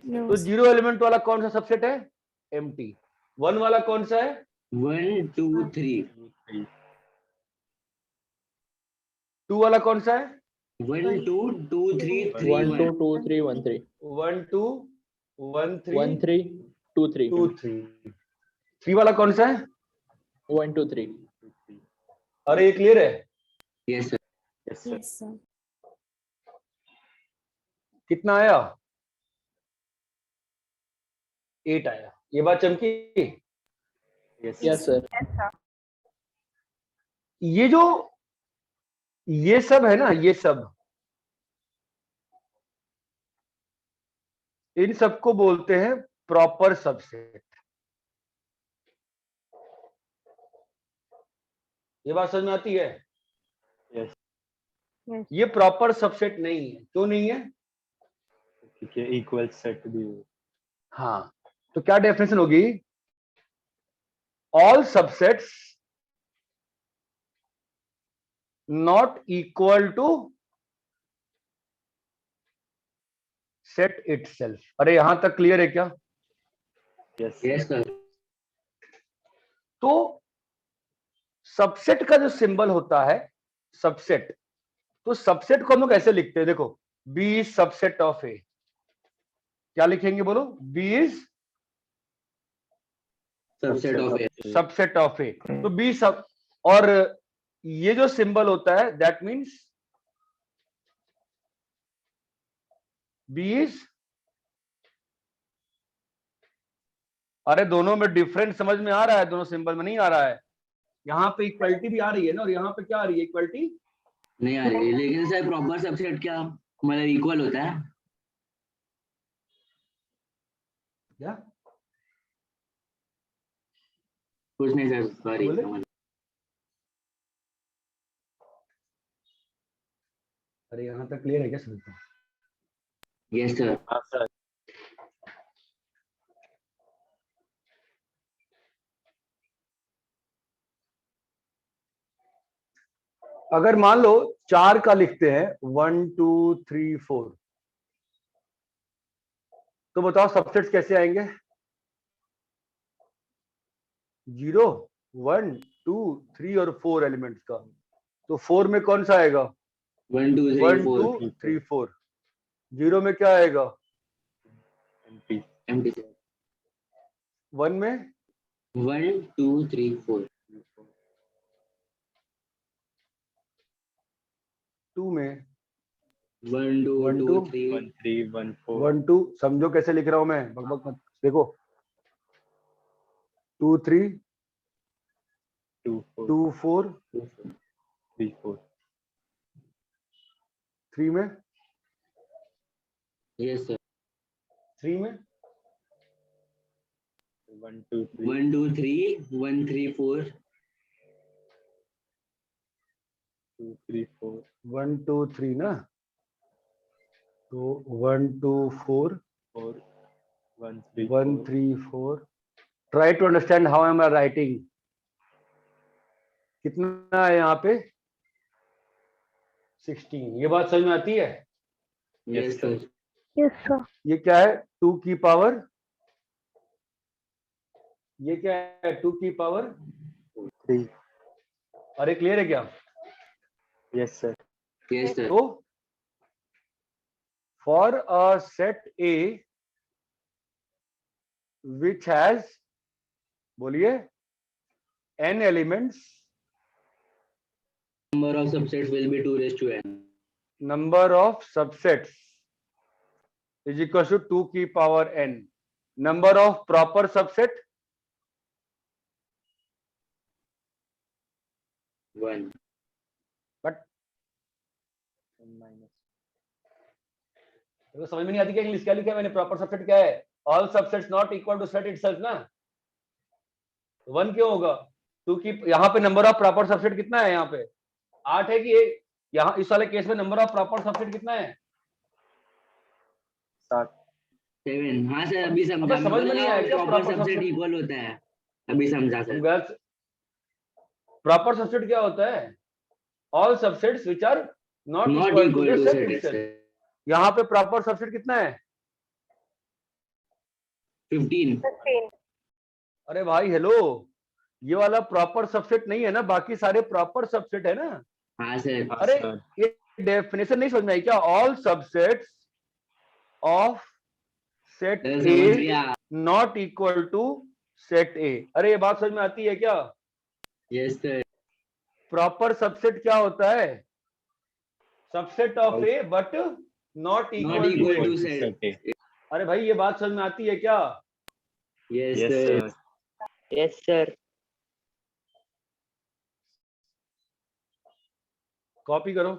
No, तो 0 एलिमेंट वाला कौन सा सबसेट है? एम्प्टी। 1 वाला कौन सा है? 1 2 3 2 वाला कौन सा है? 1 2 2 3 3 1 2 2 3 1 3 1 2 1 3 1 3 2 3 2 3। 3 वाला कौन सा है? 1 2 3. अरे ये क्लियर है? Yes sir. Yes sir. yes, sir. कितना आया? 8 आया। ये बात चमकी? Yes Yes, sir. Yes, sir. ये जो ये सब है ना, ये सब, इन सबको बोलते हैं प्रॉपर सबसेट। ये बात समझ में आती है? यस। Yes. ये प्रॉपर सबसेट नहीं है। क्यों नहीं है? ठीक है, इक्वल सेट भी हो। हाँ, तो क्या डेफिनेशन होगी? All subsets not equal to set itself. अरे यहां तक क्लियर है क्या? Yes yes sir. तो सबसेट का जो सिंबल होता है सबसेट, तो सबसेट को हम लोग ऐसे लिखते हैं, देखो B is subset of A. क्या लिखेंगे बोलो? B is subset of A. Subset of A. तो बी सब, और ये जो सिंबल होता है दैट मीन्स बी इज, अरे दोनों में डिफरेंस समझ में आ रहा है? दोनों सिंबल में नहीं आ रहा है। यहाँ पे इक्वलिटी भी आ रही है ना, और यहाँ पे क्या आ रही है? इक्वलिटी नहीं आ रही, लेकिन सर प्रॉपर सबसेट क्या मतलब इक्वल होता है? क्या? कुछ नहीं सर, सॉरी। बोले? अरे यहाँ तक क्लियर है क्या समझते? Yes sir. हाँ सर। अगर मान लो 4 का लिखते हैं 1 2 3 4, तो बताओ सबसेट्स कैसे आएंगे? 0 1 2 3 और 4 एलिमेंट्स का। तो 4 में कौन सा आएगा? 1 2 3 1 4 2 3 4। 0 में क्या आएगा? empty, empty 1 में 1 2 3 4 2 में 1 2 1 2 2 3 1 3 1 4 1 2 समझो कैसे लिख रहा हूं मैं, बकबक मत देखो। 2 3 2 4 2 4 3 4 3 में yes sir 3 में 1 2 3 1 2 3 1 3 4 2 3 4 1 2 3 ना, तो 1 2 4 4 1 3 1 4 3 4। Try to understand how am I writing. कितना है यहाँ पे? 16। ये बात समझ में आती है? yes sir Yes, sir. ये क्या है? 2 की पावर, ये क्या है? 2 की पावर 3 अरे क्लियर है क्या? yes sir yes sir तो for a set A which has, बोलिए, n elements, number of subsets will be 2 raised to n number of subsets is equal to 2 की power n। Number of proper subset 1 but minus तो समझ में नहीं आती क्या English क्या लिखा है मैंने? प्रॉपर सबसेट क्या है? All subsets not equal to set itself ना। 1 क्यों होगा? 2 की, यहाँ पे नंबर ऑफ प्रॉपर सबसेट कितना है? यहाँ पे 8 है कि एक? यहाँ इस वाले केस में नंबर ऑफ प्रॉपर सबसेट कितना है? 7 7 हाँ सर अभी समझा अबे समझ में नहीं आया क्या proper proper subset subset? Equal होता है अभी समझा सर गर्ल्स, प्रॉपर सबसेट क्या होता है? All subsets which are not not equal to equal the to set set itself. यहाँ पे प्रॉपर सबसेट कितना है? 15 15. अरे भाई हेलो, ये वाला प्रॉपर सबसेट नहीं है ना, बाकी सारे प्रॉपर सबसेट है ना। हाँ सर अरे sir ये डेफिनेशन नहीं समझ में आई क्या? ऑल सबसेट्स ऑफ सेट समझ ए गया not equal to set A. अरे ये बात समझ में आती है क्या? यस सर प्रॉपर सबसेट क्या होता है? Subset of A but not not equal equal to to A. Set set A अरे भाई ये बात समझ में आती है क्या? Yes yes sir sir Yes, sir. Copy करो।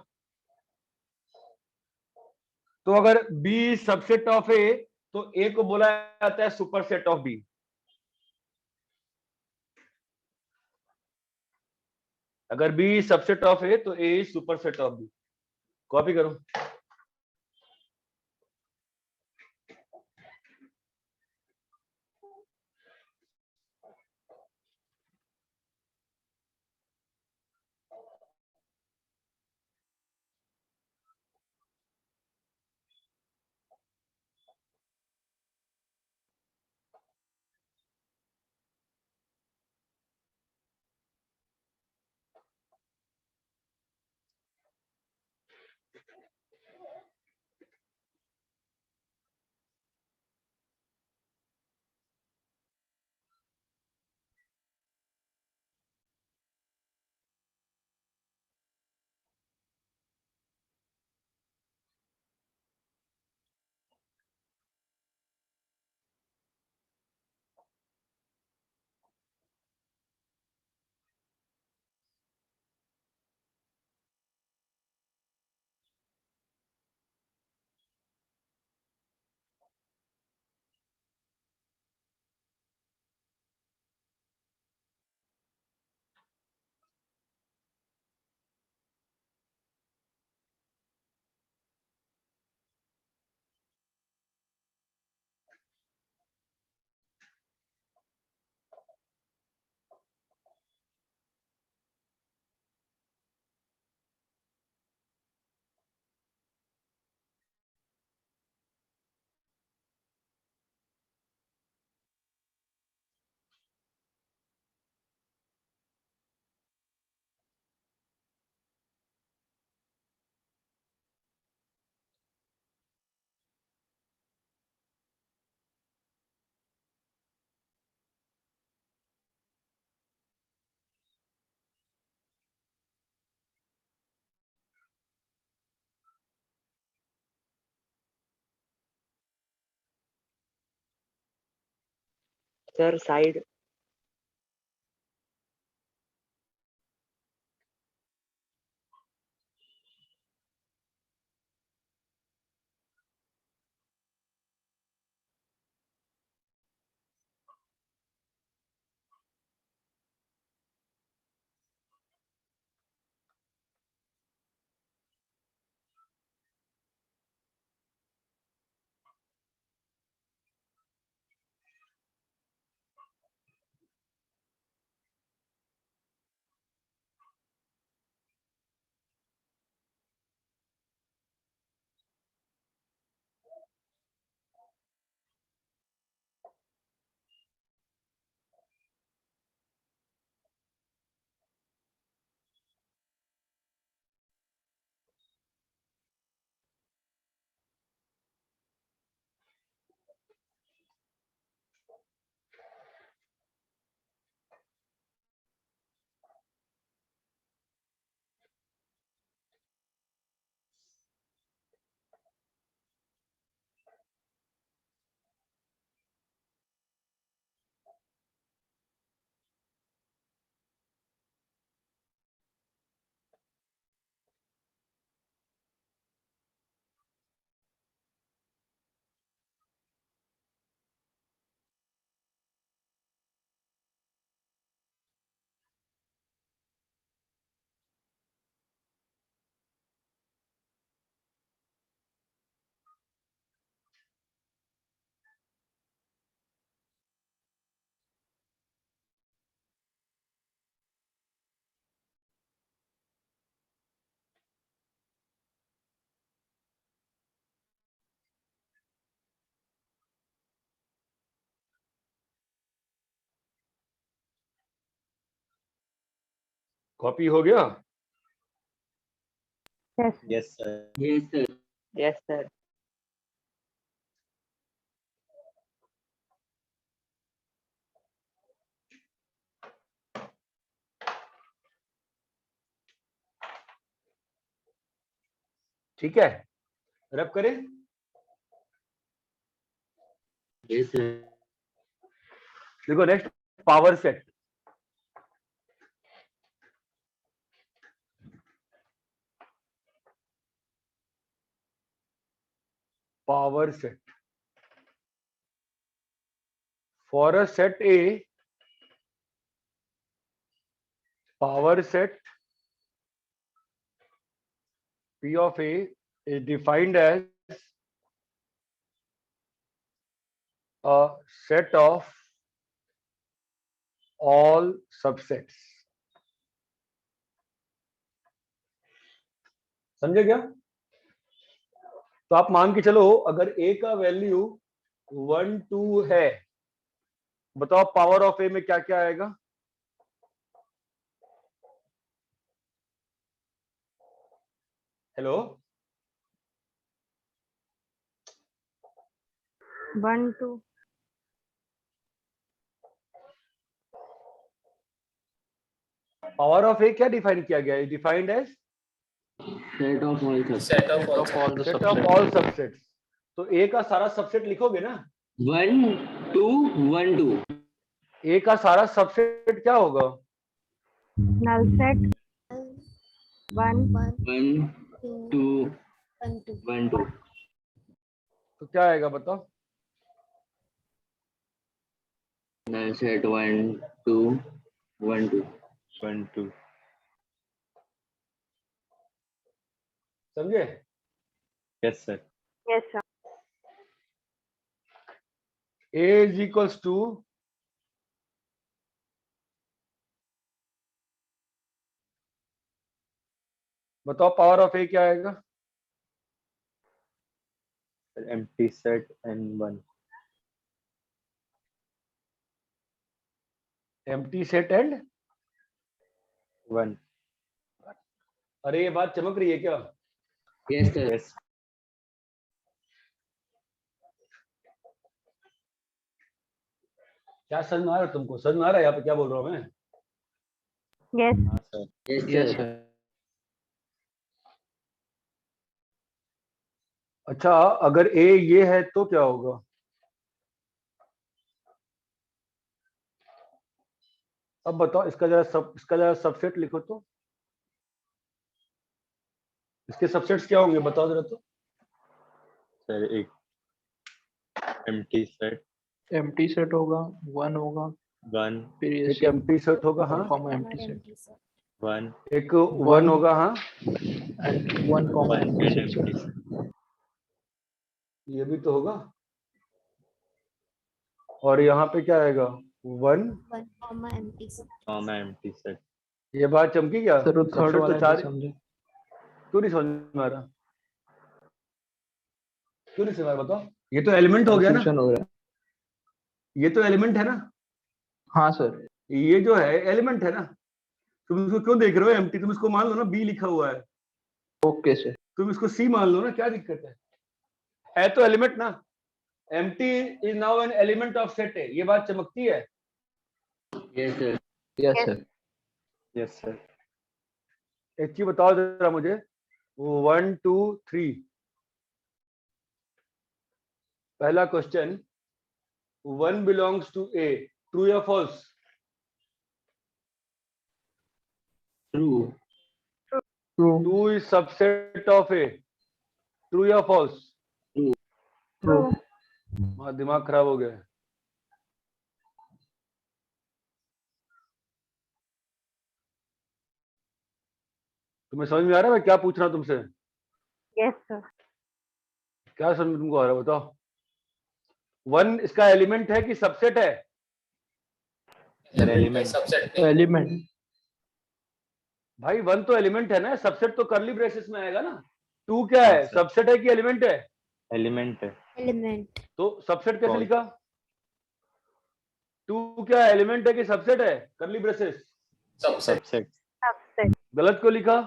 तो अगर बी सबसेट ऑफ ए, तो ए को बोला जाता है सुपरसेट ऑफ बी। अगर बी सबसेट ऑफ ए तो A is superset of B. Copy करो। सर साइड कॉपी हो गया? Yes. Yes, sir. Yes, sir. Yes sir ठीक है, रब करें। Yes, sir. देखो next power set. Power set for a set A, power set P of A is defined as a set of all subsets. समझे क्या? तो आप मान के चलो अगर A का वैल्यू 1 2 है, बताओ पावर ऑफ ए में क्या क्या आएगा? हेलो 1 2 पावर ऑफ ए क्या डिफाइन किया गया है? Defined as Set of all subsets. Set of all. all the set of subsets. All subsets. तो ए का सारा सबसेट लिखोगे ना? 1 2 1 2. ए का सारा सबसेट क्या होगा? null set 1 1 2 1 2. तो क्या आएगा बताओ? Null set 1 2 1 2. 1 2. समझे? Yes, sir. yes sir A is equals to बताओ पावर ऑफ ए क्या आएगा? Empty set and 1. Empty set and 1. अरे ये बात चमक रही है क्या? Yes, sir. Yes. क्या समझ में आ रहा है तुमको? समझ में आ रहा है यहाँ पे क्या बोल रहा हूँ मैं? yes हाँ, sir. Yes, Yes, sir. sir. अच्छा अगर ए ये है तो क्या होगा? अब बताओ इसका जरा सबसेट लिखो तो, इसके सबसेट्स क्या होंगे बताओ जरा तो। सर एक एम्प्टी सेट, एम्प्टी सेट होगा, 1 होगा, 1 फिर ये एक एम्प्टी सेट होगा, हाँ, कॉमा एम्प्टी सेट 1 एक 1 होगा, हाँ, and 1 comma 1 empty and set empty sir. Set, ये भी तो होगा। और यहाँ पे क्या आएगा 1 1 comma empty set. Comma empty set. ये बात चमकी क्या? सर वो थर्ड सबसेट वाला तो नहीं 4, समझे। क्यों नहीं समझ में आ रहा? क्यों नहीं समझ में आ रहा बताओ? ये तो एलिमेंट हो गया ना, कंफ्यूजन हो रहा है। ये तो एलिमेंट है ना, हाँ सर। ये जो है एलिमेंट है ना, तुम इसको क्यों देख रहे हो एम्प्टी? तुम इसको मान लो ना बी लिखा हुआ है, ओके सर। तुम इसको सी मान लो ना, क्या दिक्कत है तो एलिमेंट ना। Empty is now an element of set है, ये बात चमकती है। Yes sir. Yes sir. Yes sir. एक चीज बताओ जरा मुझे, 1 2 3, पहला question, 1 belongs to A, true या false? True. True. 2 is subset of A, true या फॉल्स? ट्रू। हाँ, दिमाग खराब हो गया है। तुम्हें समझ में आ रहा है मैं क्या पूछ रहा हूं तुमसे? Yes sir. क्या समझ में तुमको आ रहा है बताओ? 1 इसका एलिमेंट है कि सबसेट है? एलिमेंट। Subset element. भाई 1 तो एलिमेंट है ना, सबसेट तो करली ब्रेसेस में आएगा ना। 2 क्या हाँ, है, सर। सबसेट है कि एलिमेंट है? एलिमेंट है। Element. तो सबसेट कैसे False. लिखा? 2 क्या एलिमेंट है कि सबसेट है? करली ब्रेसेस। Subset subset. सबसेट। गलत क्यों लिखा?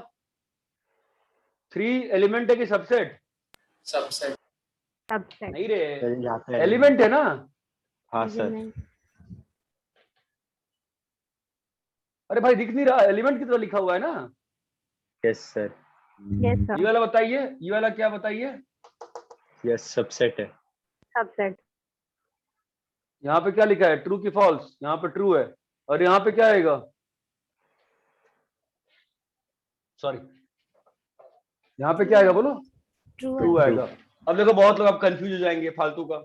3 एलिमेंट है कि सबसेट? Subset subset. नहीं रे, सर यहाँ पे एलिमेंट है ना। हाँ सर। Element. अरे भाई दिख नहीं रहा, एलिमेंट की तरह लिखा हुआ है ना। Yes sir. यस ये सर। वाला बताइए, ये वाला क्या बताइए? यस सबसेट है। सबसेट। यहाँ पे क्या लिखा है, ट्रू की फॉल्स? यहाँ पे ट्रू है, और यहाँ पे क्या आएगा? सॉरी, यहाँ पे क्या आएगा बोलो? True. ट्रू आएगा। अब देखो बहुत लोग अब कंफ्यूज हो जाएंगे फालतू का,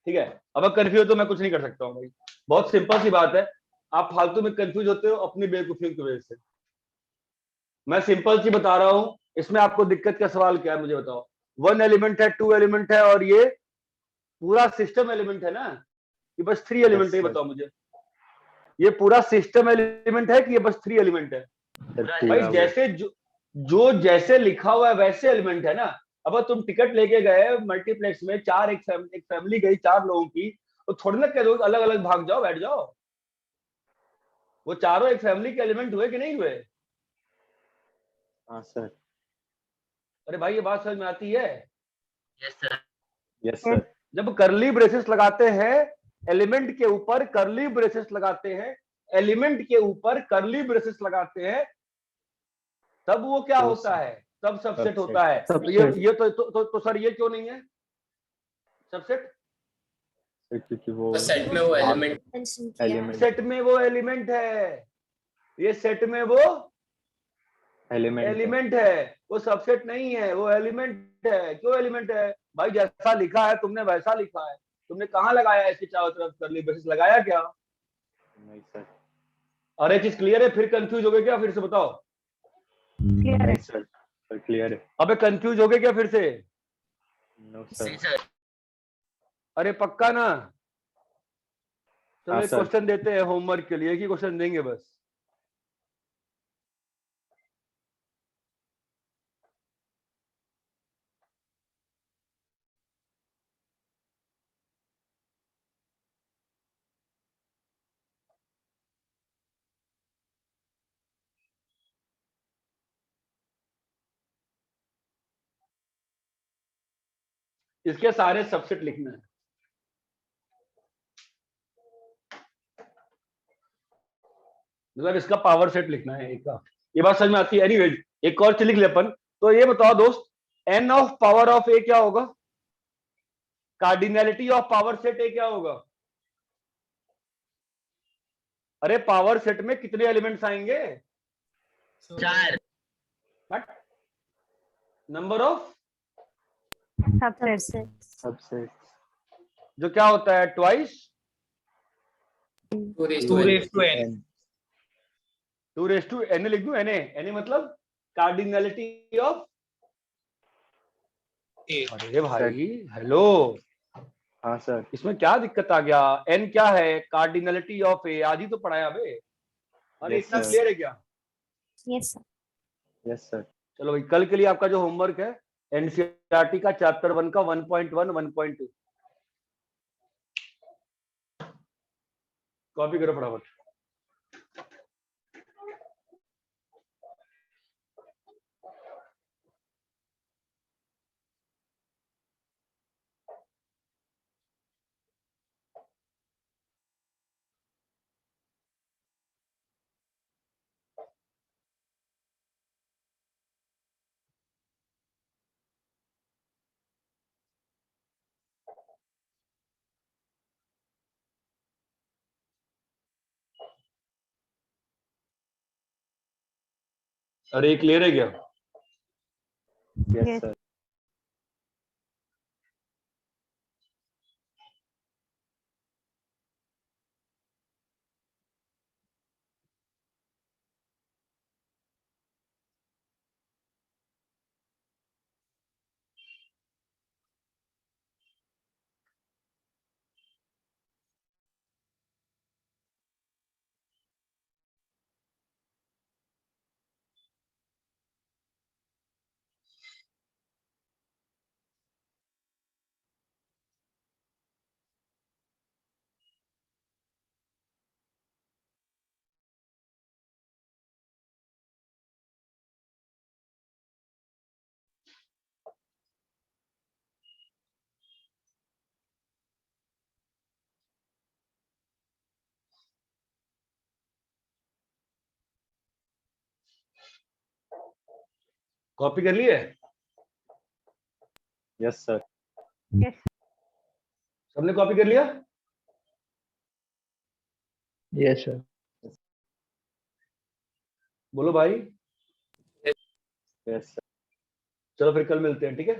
ठीक है। अब कंफ्यूज तो मैं कुछ नहीं कर सकता हूँ भाई, बहुत सिंपल सी बात है। आप फालतू में कंफ्यूज होते हो अपनी बेवकूफियों की वजह से। मैं सिंपल सी बता रहा हूँ, इसमें आपको दिक्कत का सवाल क्या है मुझे बताओ? 1 एलिमेंट है, 2 एलिमेंट है, और ये पूरा सिस्टम एलिमेंट है ना, कि बस 3 एलिमेंट है? sir. बताओ मुझे, ये पूरा सिस्टम एलिमेंट है कि ये बस 3 एलिमेंट है? भाई जैसे जो जैसे लिखा हुआ है वैसे एलिमेंट है ना। अब तुम टिकट लेके गए मल्टीप्लेक्स में, एक फैमिली गई 4 लोगों की, तो थोड़ी ना कह दो अलग अलग भाग जाओ बैठ जाओ। वो चारों एक फैमिली के एलिमेंट हुए कि नहीं हुए? हाँ सर। अरे भाई ये बात समझ में आती है? Yes sir. Yes sir. जब करली ब्रेसेस लगाते हैं एलिमेंट के ऊपर, करली ब्रेसेस लगाते हैं एलिमेंट के ऊपर, करली ब्रेसेस लगाते हैं, तब वो क्या होता है? तब सबसेट होता है। तो ये तो सर ये क्यों नहीं है सबसेट? क्योंकि वो सेट में वो एलिमेंट Mention किया है. एलिमेंट सेट में वो एलिमेंट है, ये सेट में वो एलिमेंट है, वो सबसेट नहीं है, वो एलिमेंट है। क्यों एलिमेंट है भाई? जैसा लिखा है तुमने वैसा लिखा है। तुमने कहाँ लगाया इसके चारों तरफ करली ब्रेसेस? लगाया क्या? नहीं सर। अरे चीज क्लियर है? फिर कंफ्यूज हो गए क्या? फिर से बताओ। क्लियर है। नहीं सर। सर क्लियर है। अबे कंफ्यूज हो गए क्या फिर से? No sir. नहीं सर। अरे पक्का ना? चलो हाँ, एक सर। क्वेश्चन देते हैं होमवर्क के लिए, एक ही क्वेश्चन देंगे बस। इसके सारे सबसेट लिखना है। मतलब इसका पावर सेट लिखना है एक का। ये बात समझ में आती है? एनीवेज एक और चीज लिख ले अपन। तो ये बताओ दोस्त, n of power of A क्या होगा? कार्डिनलिटी ऑफ पावर सेट ए क्या होगा? अरे पावर सेट में कितने एलिमेंट्स आएंगे? 4 but number of subset Subset. Subset जो क्या होता है twice 2 raised 2 to n. raised to n. 2 raise to n लिख दूं, एन मतलब कार्डिनलिटी ऑफ। A. अरे भाई हेलो, हाँ सर इसमें क्या दिक्कत आ गया? एन क्या है? कार्डिनलिटी ऑफ ए, आज ही तो पढ़ाया बे। अरे Yes, इतना sir. क्लियर है क्या? Yes, sir. यस सर चलो भाई, कल के लिए आपका जो होमवर्क है एनसीईआरटी का चैप्टर 1 का 1.1 1.2 कॉपी करो फटाफट। अरे ये क्लियर है क्या? Yes Yes. सर कॉपी कर लिए? Yes sir Yes. सबने कॉपी कर लिया? यस सर बोलो भाई। यस सर चलो फिर कल मिलते हैं, ठीक है?